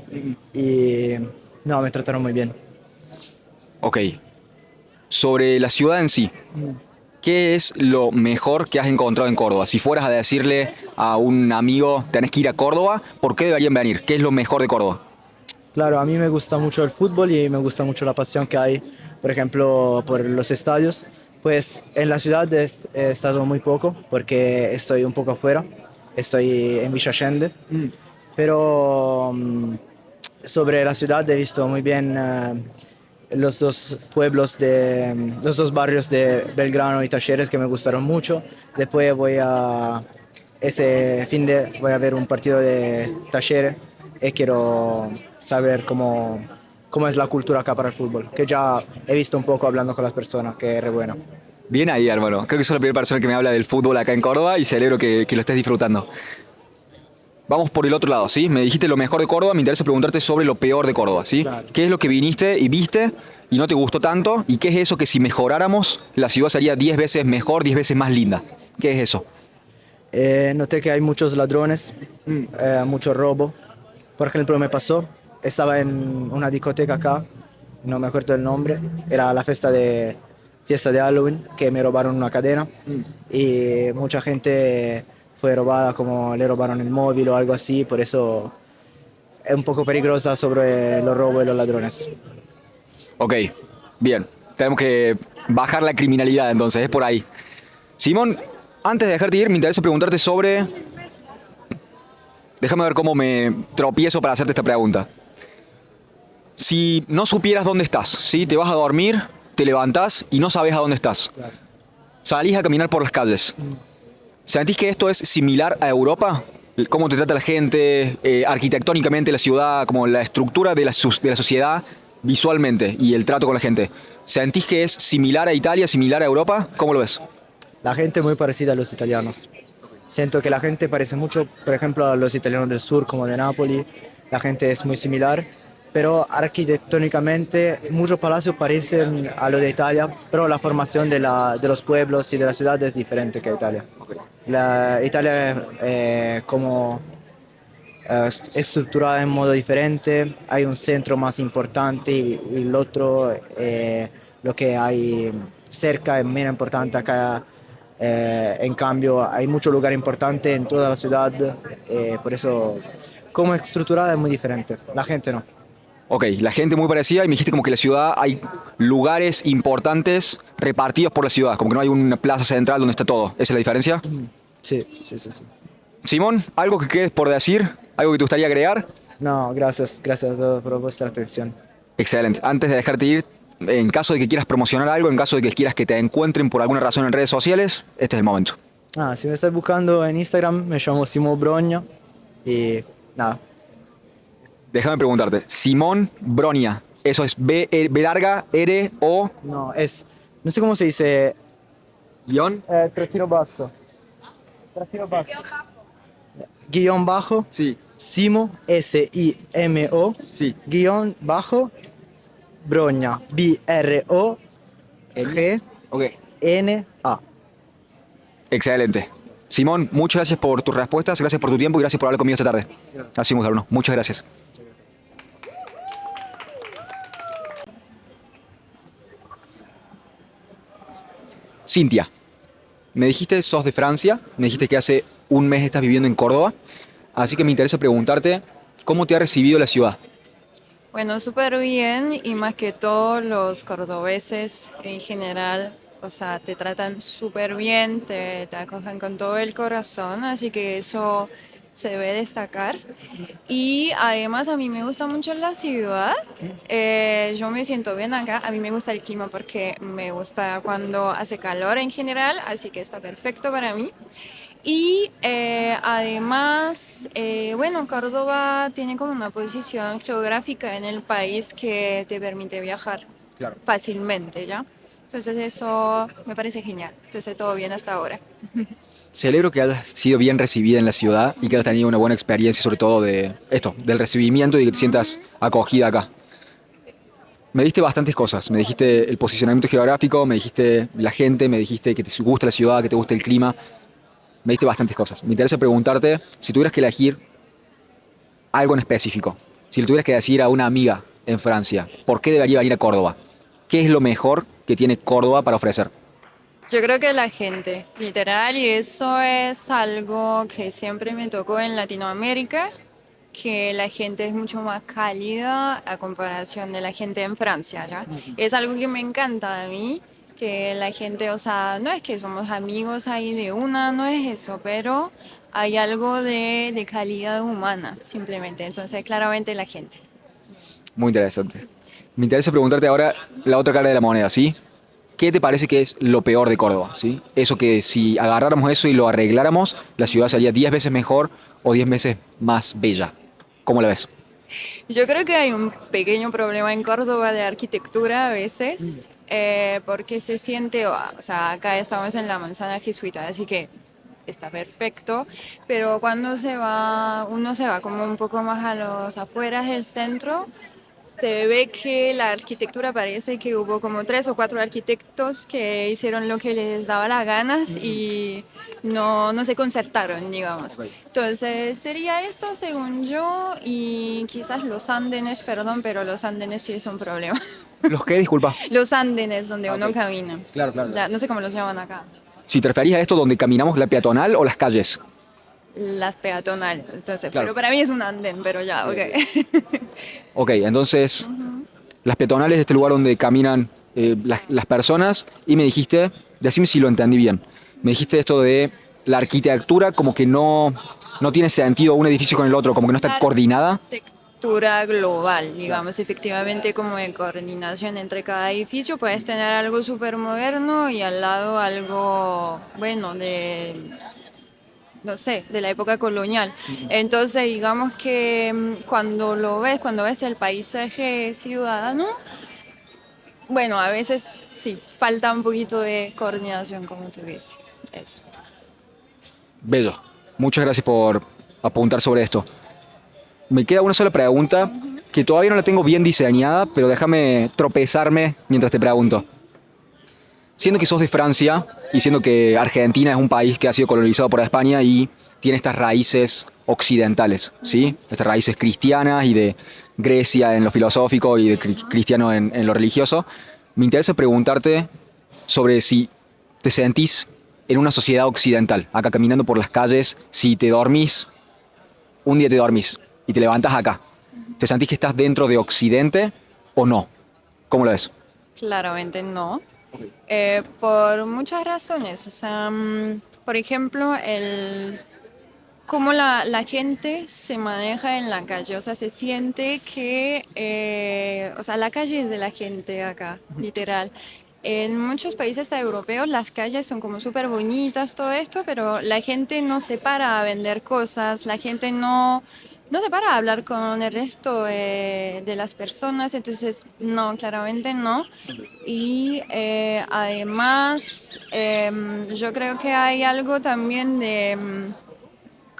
y no, me trataron muy bien. Ok. Sobre la ciudad en sí, ¿qué es lo mejor que has encontrado en Córdoba? Si fueras a decirle a un amigo, tenés que ir a Córdoba, ¿por qué deberían venir? ¿Qué es lo mejor de Córdoba? Claro, a mí me gusta mucho el fútbol y me gusta mucho la pasión que hay por ejemplo, por los estadios. Pues en la ciudad he estado muy poco porque estoy un poco afuera, estoy en Villa Allende, pero sobre la ciudad he visto muy bien los dos pueblos los dos barrios de Belgrano y Talleres que me gustaron mucho. Después ese voy a ver un partido de Talleres y quiero saber cómo es la cultura acá para el fútbol, que ya he visto un poco hablando con las personas, que es re bueno. Bien ahí, hermano. Creo que sos la primera persona que me habla del fútbol acá en Córdoba y celebro que lo estés disfrutando. Vamos por el otro lado, ¿sí? Me dijiste lo mejor de Córdoba, me interesa preguntarte sobre lo peor de Córdoba, ¿sí? Claro. ¿Qué es lo que viniste y viste y no te gustó tanto? ¿Y qué es eso que si mejoráramos, la ciudad sería 10 veces mejor, 10 veces más linda? ¿Qué es eso? Noté que hay muchos ladrones, mucho robo. Por ejemplo, me pasó, estaba en una discoteca acá, no me acuerdo el nombre, era la fiesta de Halloween, que me robaron una cadena y mucha gente fue robada, como le robaron el móvil o algo así, por eso es un poco peligrosa sobre los robos y los ladrones. Ok, bien. Tenemos que bajar la criminalidad entonces, es por ahí. Simón, antes de dejarte ir, me interesa preguntarte sobre... Déjame ver cómo me tropiezo para hacerte esta pregunta. Si no supieras dónde estás, ¿sí? Te vas a dormir, te levantás y no sabes a dónde estás. Claro. Salís a caminar por las calles. ¿Sentís que esto es similar a Europa? ¿Cómo te trata la gente, arquitectónicamente la ciudad, como la estructura de la sociedad visualmente y el trato con la gente? ¿Sentís que es similar a Italia, similar a Europa? ¿Cómo lo ves? La gente es muy parecida a los italianos. Siento que la gente parece mucho, por ejemplo, a los italianos del sur, como de Nápoli. La gente es muy similar, pero arquitectónicamente muchos palacios parecen a lo de Italia, pero la formación de los pueblos y de la ciudad es diferente que Italia. Italia es como estructurada en modo diferente, hay un centro más importante y el otro, lo que hay cerca es menos importante acá. En cambio, hay mucho lugar importante en toda la ciudad, por eso, como es estructurada es muy diferente. La gente no. Ok, la gente muy parecida y me dijiste como que en la ciudad hay lugares importantes repartidos por la ciudad, como que no hay una plaza central donde está todo. ¿Esa es la diferencia? Sí. Simón, ¿algo que quedes por decir? ¿Algo que te gustaría agregar? No, gracias a todos por vuestra atención. Excelente. Antes de dejarte ir, en caso de que quieras promocionar algo, en caso de que quieras que te encuentren por alguna razón en redes sociales, este es el momento. Si me estás buscando en Instagram, me llamo Simón Broña y nada. Déjame preguntarte, Simón Bronia, ¿eso es B larga, R, O? No sé cómo se dice. ¿Guión? Trattino basso. Guión bajo. Sí. Simo, S-I-M-O. Sí. Guión bajo. Broña, B-R-O-G-N-A. Excelente. Simón, muchas gracias por tus respuestas, gracias por tu tiempo y gracias por hablar conmigo esta tarde. Así mismo, alumno. Muchas gracias. Cinthia, me dijiste sos de Francia, me dijiste que hace un mes estás viviendo en Córdoba, así que me interesa preguntarte cómo te ha recibido la ciudad. Bueno, súper bien y más que todo los cordobeses en general, o sea, te tratan súper bien, te acogen con todo el corazón, así que eso se debe destacar. Y además a mí me gusta mucho la ciudad, yo me siento bien acá, a mí me gusta el clima porque me gusta cuando hace calor en general, así que está perfecto para mí. Y además, bueno, Córdoba tiene como una posición geográfica en el país que te permite viajar fácilmente, ¿ya? Entonces eso me parece genial. Entonces todo bien hasta ahora. Celebro que hayas sido bien recibida en la ciudad y que hayas tenido una buena experiencia, sobre todo de esto, del recibimiento y que te sientas acogida acá. Me dijiste bastantes cosas. Me dijiste el posicionamiento geográfico, me dijiste la gente, me dijiste que te gusta la ciudad, que te gusta el clima. Me diste bastantes cosas. Me interesa preguntarte, si tuvieras que elegir algo en específico, si le tuvieras que decir a una amiga en Francia, ¿por qué debería venir a Córdoba? ¿Qué es lo mejor que tiene Córdoba para ofrecer? Yo creo que la gente, literal, y eso es algo que siempre me tocó en Latinoamérica, que la gente es mucho más cálida a comparación de la gente en Francia, ¿ya? Es algo que me encanta a mí, que la gente, o sea, no es que somos amigos ahí de una, no es eso, pero hay algo de calidad humana, simplemente. Entonces, claramente la gente. Muy interesante. Me interesa preguntarte ahora la otra cara de la moneda, ¿sí? ¿Qué te parece que es lo peor de Córdoba? ¿Sí? Eso que si agarráramos eso y lo arregláramos, la ciudad sería 10 veces mejor o 10 veces más bella. ¿Cómo la ves? Yo creo que hay un pequeño problema en Córdoba de arquitectura a veces, porque se siente, o sea, acá estamos en la manzana jesuita, así que está perfecto, pero cuando uno se va como un poco más a los afueras del centro, se ve que la arquitectura parece que hubo como 3 o 4 arquitectos que hicieron lo que les daba las ganas y no se concertaron, digamos. Entonces sería eso según yo y quizás los andenes, perdón, pero los andenes sí es un problema. ¿Los qué? Disculpa. Los andenes donde uno camina. Claro, claro. Ya, no sé cómo los llaman acá. Si te referís a esto donde caminamos, la peatonal o las calles. Las peatonales. Entonces, Claro. pero para mí es un andén, pero ya, ok. Ok, entonces, las peatonales es este lugar donde caminan las personas y me dijiste, decime si lo entendí bien, me dijiste esto de la arquitectura como que no tiene sentido un edificio con el otro, como que no está coordinada. Arquitectura global, digamos, efectivamente como de coordinación entre cada edificio, puedes tener algo súper moderno y al lado algo, bueno, no sé, de la época colonial. Entonces, digamos que cuando ves el paisaje ciudadano, bueno, a veces sí, falta un poquito de coordinación, como tú dices. Eso. Bello. Muchas gracias por apuntar sobre esto. Me queda una sola pregunta que todavía no la tengo bien diseñada, pero déjame tropezarme mientras te pregunto. Siendo que sos de Francia y siendo que Argentina es un país que ha sido colonizado por España y tiene estas raíces occidentales, ¿sí? Estas raíces cristianas y de Grecia en lo filosófico y de cristiano en lo religioso, me interesa preguntarte sobre si te sentís en una sociedad occidental, acá caminando por las calles, si te dormís, un día te dormís y te levantás acá, ¿te sentís que estás dentro de Occidente o no? ¿Cómo lo ves? Claramente no. Por muchas razones. O sea, por ejemplo, cómo la gente se maneja en la calle. O sea, se siente que, o sea, la calle es de la gente acá, literal. En muchos países europeos las calles son como súper bonitas, todo esto, pero la gente no se para a vender cosas, la gente no se para a hablar con el resto de las personas, entonces no, claramente no. Y además yo creo que hay algo también de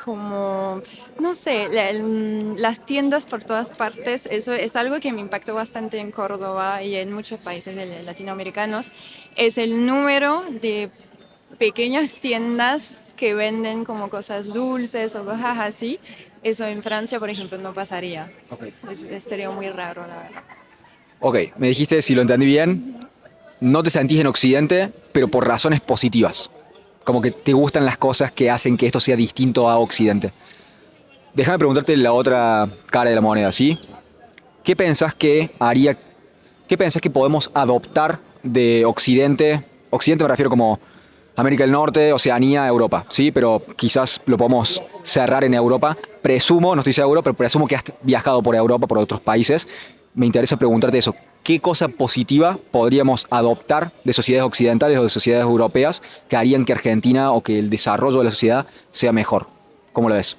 como, no sé, las tiendas por todas partes, eso es algo que me impactó bastante en Córdoba y en muchos países latinoamericanos, es el número de pequeñas tiendas que venden como cosas dulces o cosas así. Eso en Francia, por ejemplo, no pasaría. Sería muy raro, la verdad. Ok, me dijiste, si lo entendí bien, no te sentís en Occidente, pero por razones positivas. Como que te gustan las cosas que hacen que esto sea distinto a Occidente. Déjame preguntarte la otra cara de la moneda, ¿sí? ¿Qué pensás que haría, qué pensás que podemos adoptar de Occidente? Occidente me refiero como América del Norte, Oceanía, Europa, ¿sí? Pero quizás lo podemos cerrar en Europa. Presumo, no estoy seguro, pero presumo que has viajado por Europa, por otros países. Me interesa preguntarte eso. ¿Qué cosa positiva podríamos adoptar de sociedades occidentales o de sociedades europeas que harían que Argentina o que el desarrollo de la sociedad sea mejor? ¿Cómo lo ves?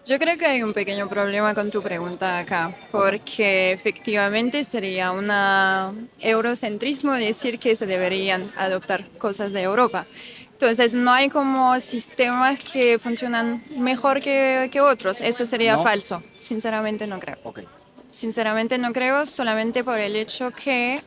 Yo creo que hay un pequeño problema con tu pregunta acá, porque efectivamente sería un eurocentrismo decir que se deberían adoptar cosas de Europa. Entonces no hay como sistemas que funcionan mejor que otros. Eso sería falso. Sinceramente no creo. Sinceramente no creo, solamente por el hecho que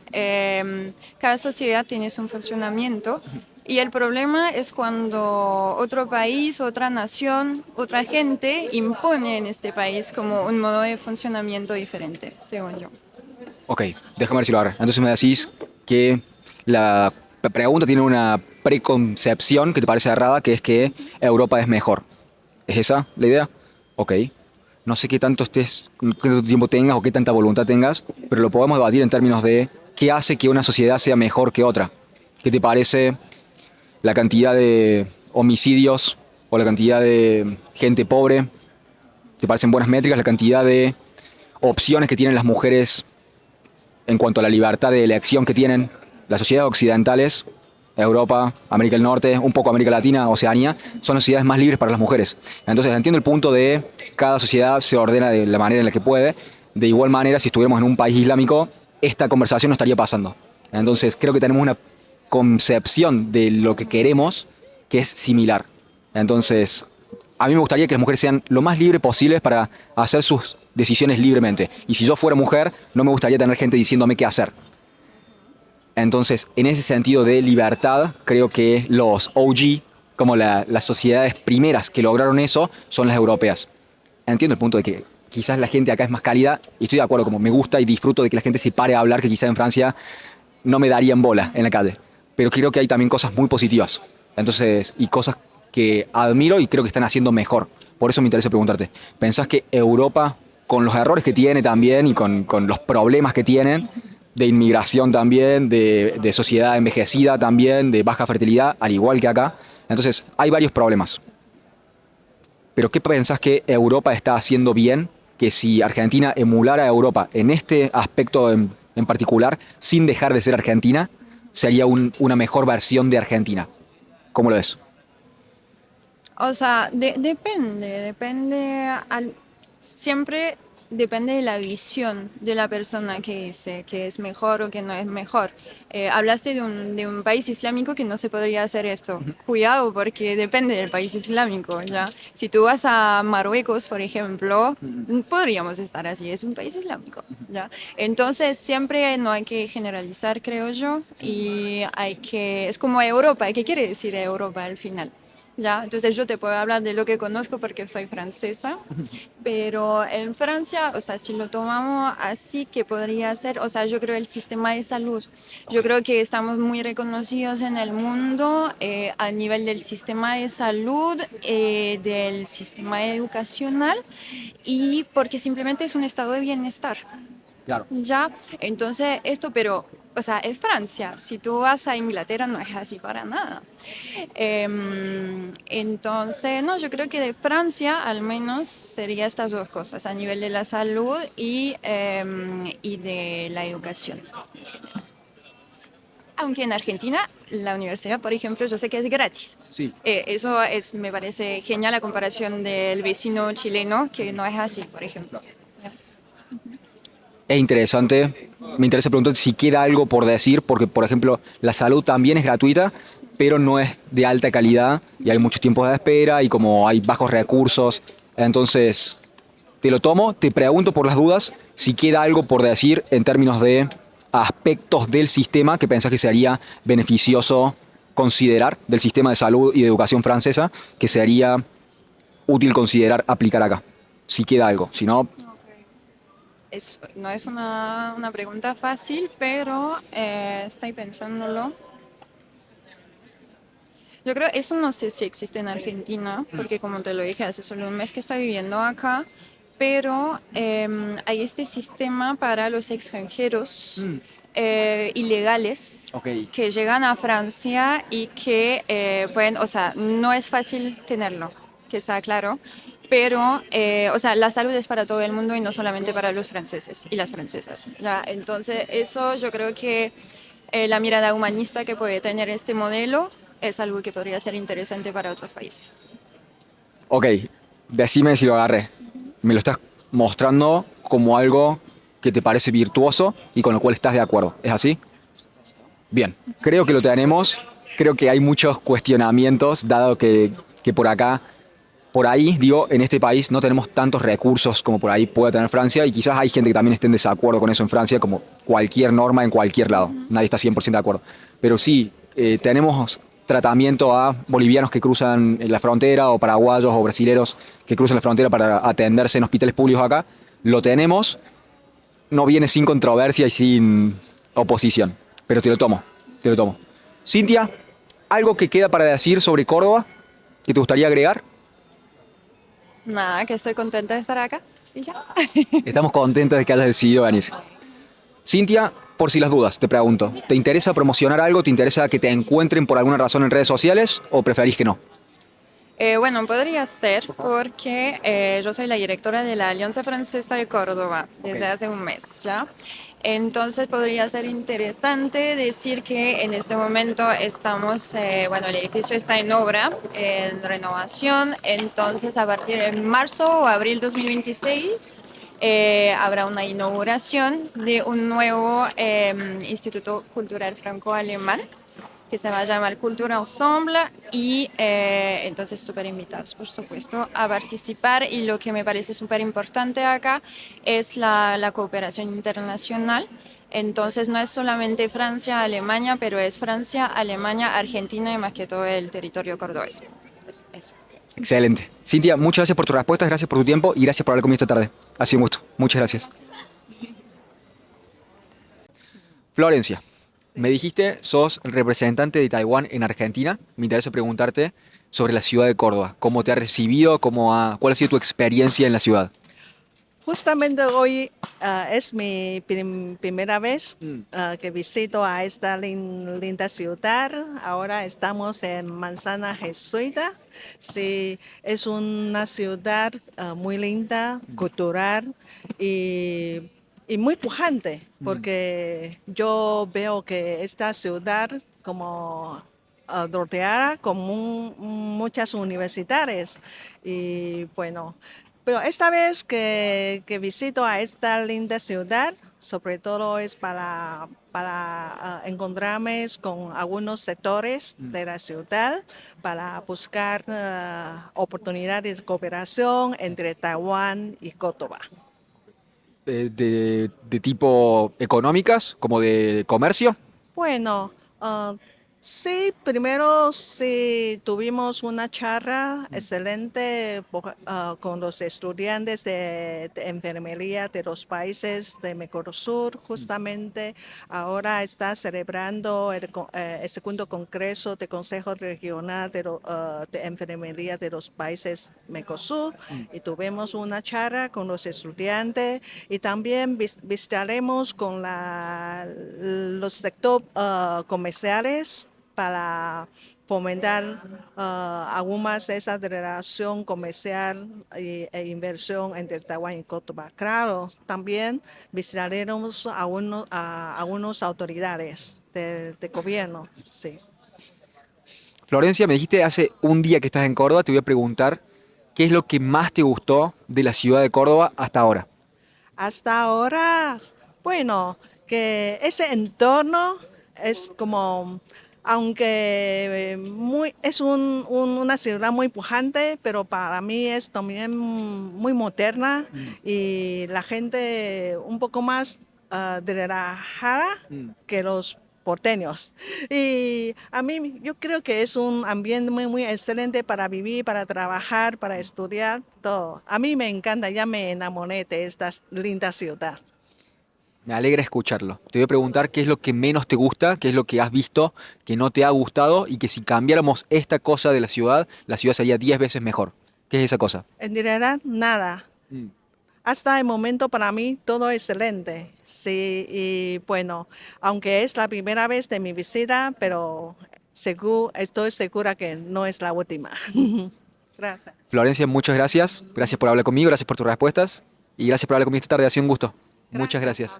cada sociedad tiene su funcionamiento y el problema es cuando otro país, otra nación, otra gente impone en este país como un modo de funcionamiento diferente, según yo. Ok, déjame ver si lo agarro. Entonces me decís que la pregunta tiene una preconcepción que te parece errada, que es que Europa es mejor. ¿Es esa la idea? Ok. No sé qué tanto estés, qué tanto tiempo tengas o qué tanta voluntad tengas, pero lo podemos debatir en términos de qué hace que una sociedad sea mejor que otra. ¿Qué te parece la cantidad de homicidios o la cantidad de gente pobre? ¿Te parecen buenas métricas la cantidad de opciones que tienen las mujeres en cuanto a la libertad de elección que tienen las sociedades occidentales? Europa, América del Norte, un poco América Latina, Oceanía, son las sociedades más libres para las mujeres. Entonces entiendo el punto de cada sociedad se ordena de la manera en la que puede. De igual manera, si estuviéramos en un país islámico, esta conversación no estaría pasando. Entonces creo que tenemos una concepción de lo que queremos que es similar. Entonces, a mí me gustaría que las mujeres sean lo más libres posibles para hacer sus decisiones libremente. Y si yo fuera mujer, no me gustaría tener gente diciéndome qué hacer. Entonces, en ese sentido de libertad, creo que los OG, como las sociedades primeras que lograron eso, son las europeas. Entiendo el punto de que quizás la gente acá es más cálida, y estoy de acuerdo, como me gusta y disfruto de que la gente se pare a hablar, que quizás en Francia no me darían bola en la calle. Pero creo que hay también cosas muy positivas. Entonces, y cosas que admiro y creo que están haciendo mejor. Por eso me interesa preguntarte, ¿pensás que Europa, con los errores que tiene también y con los problemas que tienen, de inmigración también, de sociedad envejecida también, de baja fertilidad, al igual que acá? Entonces, hay varios problemas. Pero ¿qué pensás que Europa está haciendo bien? Que si Argentina emulara a Europa en este aspecto en particular, sin dejar de ser Argentina, sería una mejor versión de Argentina. ¿Cómo lo ves? O sea, siempre depende de la visión de la persona que dice que es mejor o que no es mejor. Hablaste de un país islámico que no se podría hacer esto. Cuidado, porque depende del país islámico, ¿ya? Si tú vas a Marruecos, por ejemplo, podríamos estar así, es un país islámico, ¿ya? Entonces, siempre no hay que generalizar, creo yo, y es como Europa, ¿qué quiere decir Europa al final? ¿Ya? Entonces yo te puedo hablar de lo que conozco porque soy francesa, pero en Francia, o sea, si lo tomamos así, que podría ser, o sea, yo creo el sistema de salud, yo creo que estamos muy reconocidos en el mundo a nivel del sistema de salud, del sistema educacional y porque simplemente es un estado de bienestar. Claro. Ya, entonces pero, o sea, es Francia. Si tú vas a Inglaterra, no es así para nada. Entonces, no, yo creo que de Francia al menos sería estas dos cosas, a nivel de la salud y de la educación en general. Aunque en Argentina, la universidad, por ejemplo, yo sé que es gratis. Sí. Me parece genial a comparación del vecino chileno, que no es así, por ejemplo. Es interesante. Me interesa preguntar si queda algo por decir, porque, por ejemplo, la salud también es gratuita, pero no es de alta calidad y hay muchos tiempos de espera y como hay bajos recursos. Entonces, te lo tomo, te pregunto por las dudas si queda algo por decir en términos de aspectos del sistema que pensás que sería beneficioso considerar del sistema de salud y de educación francesa, que sería útil considerar aplicar acá. Si queda algo, si no... No es una pregunta fácil, pero estoy pensándolo. Yo creo, eso no sé si existe en Argentina, porque como te lo dije, hace solo un mes que estoy viviendo acá, pero hay este sistema para los extranjeros ilegales que llegan a Francia y que pueden, o sea, no es fácil tenerlo, que está claro, pero, o sea, la salud es para todo el mundo y no solamente para los franceses y las francesas, ¿ya? Entonces, eso yo creo que la mirada humanista que puede tener este modelo es algo que podría ser interesante para otros países. Ok, decime si lo agarré. Me lo estás mostrando como algo que te parece virtuoso y con lo cual estás de acuerdo. ¿Es así? Bien, creo que lo tenemos. Creo que hay muchos cuestionamientos, dado que por acá, por ahí, digo, en este país no tenemos tantos recursos como por ahí puede tener Francia y quizás hay gente que también esté en desacuerdo con eso en Francia, como cualquier norma en cualquier lado. Nadie está 100% de acuerdo. Pero sí, tenemos tratamiento a bolivianos que cruzan la frontera o paraguayos o brasileros que cruzan la frontera para atenderse en hospitales públicos acá. Lo tenemos, no viene sin controversia y sin oposición, pero te lo tomo, te lo tomo. Cinthia, ¿algo que queda para decir sobre Córdoba que te gustaría agregar? Nada, que estoy contenta de estar acá. Y ya. Estamos contentas de que hayas decidido venir. Cinthia, por si las dudas, te pregunto, ¿te interesa promocionar algo? ¿Te interesa que te encuentren por alguna razón en redes sociales o preferís que no? Bueno, podría ser porque yo soy la directora de la Alianza Francesa de Córdoba desde hace un mes, ¿ya? Entonces podría ser interesante decir que en este momento estamos, bueno, el edificio está en obra, en renovación, entonces a partir de marzo o abril 2026 habrá una inauguración de un nuevo Instituto Cultural Franco-Alemán que se va a llamar Cultura Ensemble y entonces súper invitados, por supuesto, a participar y lo que me parece súper importante acá es la cooperación internacional. Entonces no es solamente Francia, Alemania, pero es Francia, Alemania, Argentina y más que todo el territorio cordobés. Es eso. Excelente. Cinthia, muchas gracias por tus respuestas, gracias por tu tiempo y gracias por hablar conmigo esta tarde. Ha sido un gusto. Muchas gracias. Florencia, me dijiste, sos representante de Taiwán en Argentina. Me interesa preguntarte sobre la ciudad de Córdoba. ¿Cómo te ha recibido? ¿Cuál ha sido tu experiencia en la ciudad? Justamente hoy es mi primera vez que visito a esta linda ciudad. Ahora estamos en Manzana Jesuita. Sí, es una ciudad muy linda, cultural y muy pujante, porque yo veo que esta ciudad como rodeada con muchas universidades y bueno. Pero esta vez que visito a esta linda ciudad, sobre todo es para encontrarme con algunos sectores de la ciudad, para buscar oportunidades de cooperación entre Taiwán y Córdoba. De tipo económicas, como de comercio. Bueno, sí, primero sí tuvimos una charla excelente con los estudiantes de enfermería de los países de Mercosur. Justamente ahora está celebrando el segundo congreso del Consejo Regional de Enfermería de los países Mercosur y tuvimos una charla con los estudiantes y también visitaremos con los sectores comerciales para fomentar aún más esa relación comercial e inversión entre Taiwán y Córdoba. Claro, también visitaremos a algunas autoridades de gobierno. Sí. Florencia, me dijiste hace un día que estás en Córdoba, te voy a preguntar qué es lo que más te gustó de la ciudad de Córdoba hasta ahora. Hasta ahora, bueno, que ese entorno es como, aunque es una ciudad muy pujante, pero para mí es también muy moderna y la gente un poco más relajada que los porteños. Y a mí yo creo que es un ambiente muy excelente para vivir, para trabajar, para estudiar, todo. A mí me encanta, ya me enamoré de esta linda ciudad. Me alegra escucharlo. Te voy a preguntar qué es lo que menos te gusta, qué es lo que has visto que no te ha gustado y que si cambiáramos esta cosa de la ciudad sería 10 veces mejor. ¿Qué es esa cosa? En realidad, nada. Hasta el momento para mí todo excelente. Sí, y bueno, aunque es la primera vez de mi visita, pero estoy segura que no es la última. Gracias. Florencia, muchas gracias. Gracias por hablar conmigo, gracias por tus respuestas y gracias por hablar conmigo esta tarde. Ha sido un gusto. Muchas gracias.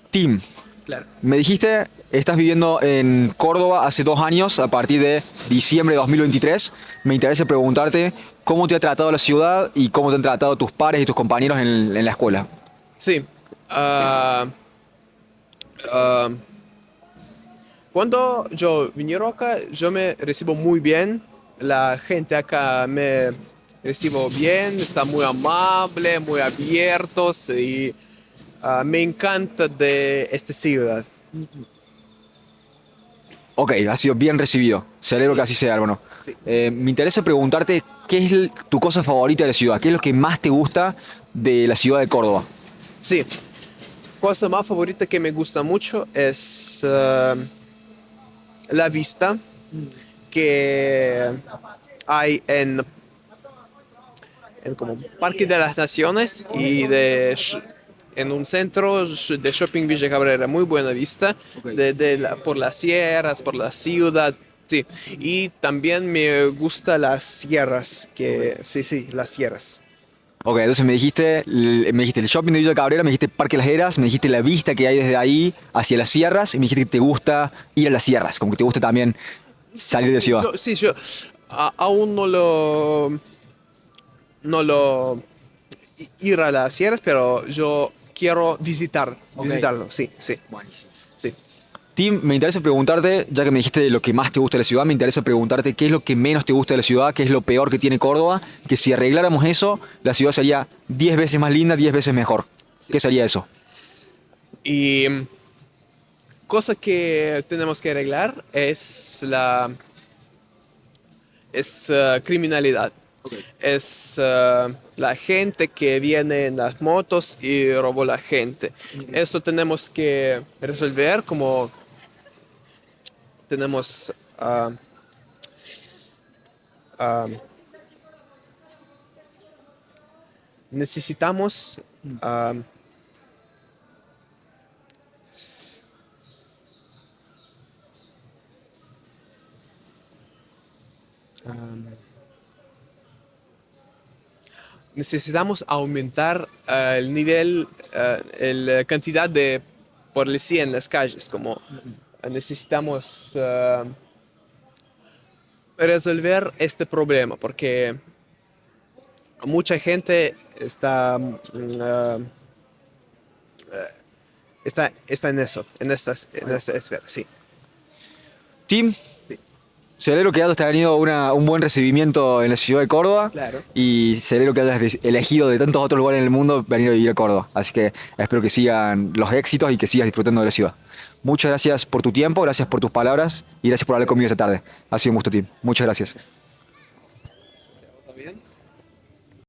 Tim, Claro. me dijiste, estás viviendo en Córdoba hace 2 años, a partir de diciembre de 2023. Me interesa preguntarte cómo te ha tratado la ciudad y cómo te han tratado tus pares y tus compañeros en la escuela. Sí. Cuando yo vinieron acá, yo me recibo muy bien. La gente acá me recibo bien, está muy amable, muy abiertos y me encanta de esta ciudad. Ok, ha sido bien recibido. Celebro que así sea, hermano. Me interesa preguntarte qué es tu cosa favorita de la ciudad, qué es lo que más te gusta de la ciudad de Córdoba. Sí, cosa más favorita que me gusta mucho es la vista que hay en como Parque de las Naciones y en un centro de shopping Villa Cabrera, muy buena vista, por las sierras, por la ciudad, sí. Y también me gustan las sierras, sí, las sierras. Ok, entonces me dijiste el shopping de Villa Cabrera, me dijiste Parque Las Heras, me dijiste la vista que hay desde ahí hacia las sierras y me dijiste que te gusta ir a las sierras, como que te gusta también salir de ciudad. Yo aún no lo ir a las sierras, pero yo quiero visitarlo, sí. Buenísimo. Sí. Tim, me interesa preguntarte, ya que me dijiste lo que más te gusta de la ciudad, me interesa preguntarte qué es lo que menos te gusta de la ciudad, qué es lo peor que tiene Córdoba, que si arregláramos eso, la ciudad sería 10 veces más linda, 10 veces mejor. ¿Qué sería eso? Y cosa que tenemos que arreglar es criminalidad. Es la gente que viene en las motos y roba la gente. Esto tenemos que resolver como tenemos necesitamos necesitamos aumentar el nivel, la cantidad de policía en las calles, como necesitamos resolver este problema, porque mucha gente está en eso, en esta esfera, sí. Tim, celebro que hayas tenido un buen recibimiento en la ciudad de Córdoba. Claro. Y celebro que hayas elegido de tantos otros lugares en el mundo venir a vivir a Córdoba. Así que espero que sigan los éxitos y que sigas disfrutando de la ciudad. Muchas gracias por tu tiempo, gracias por tus palabras y gracias por hablar conmigo esta tarde. Ha sido un gusto, Tim. Muchas gracias.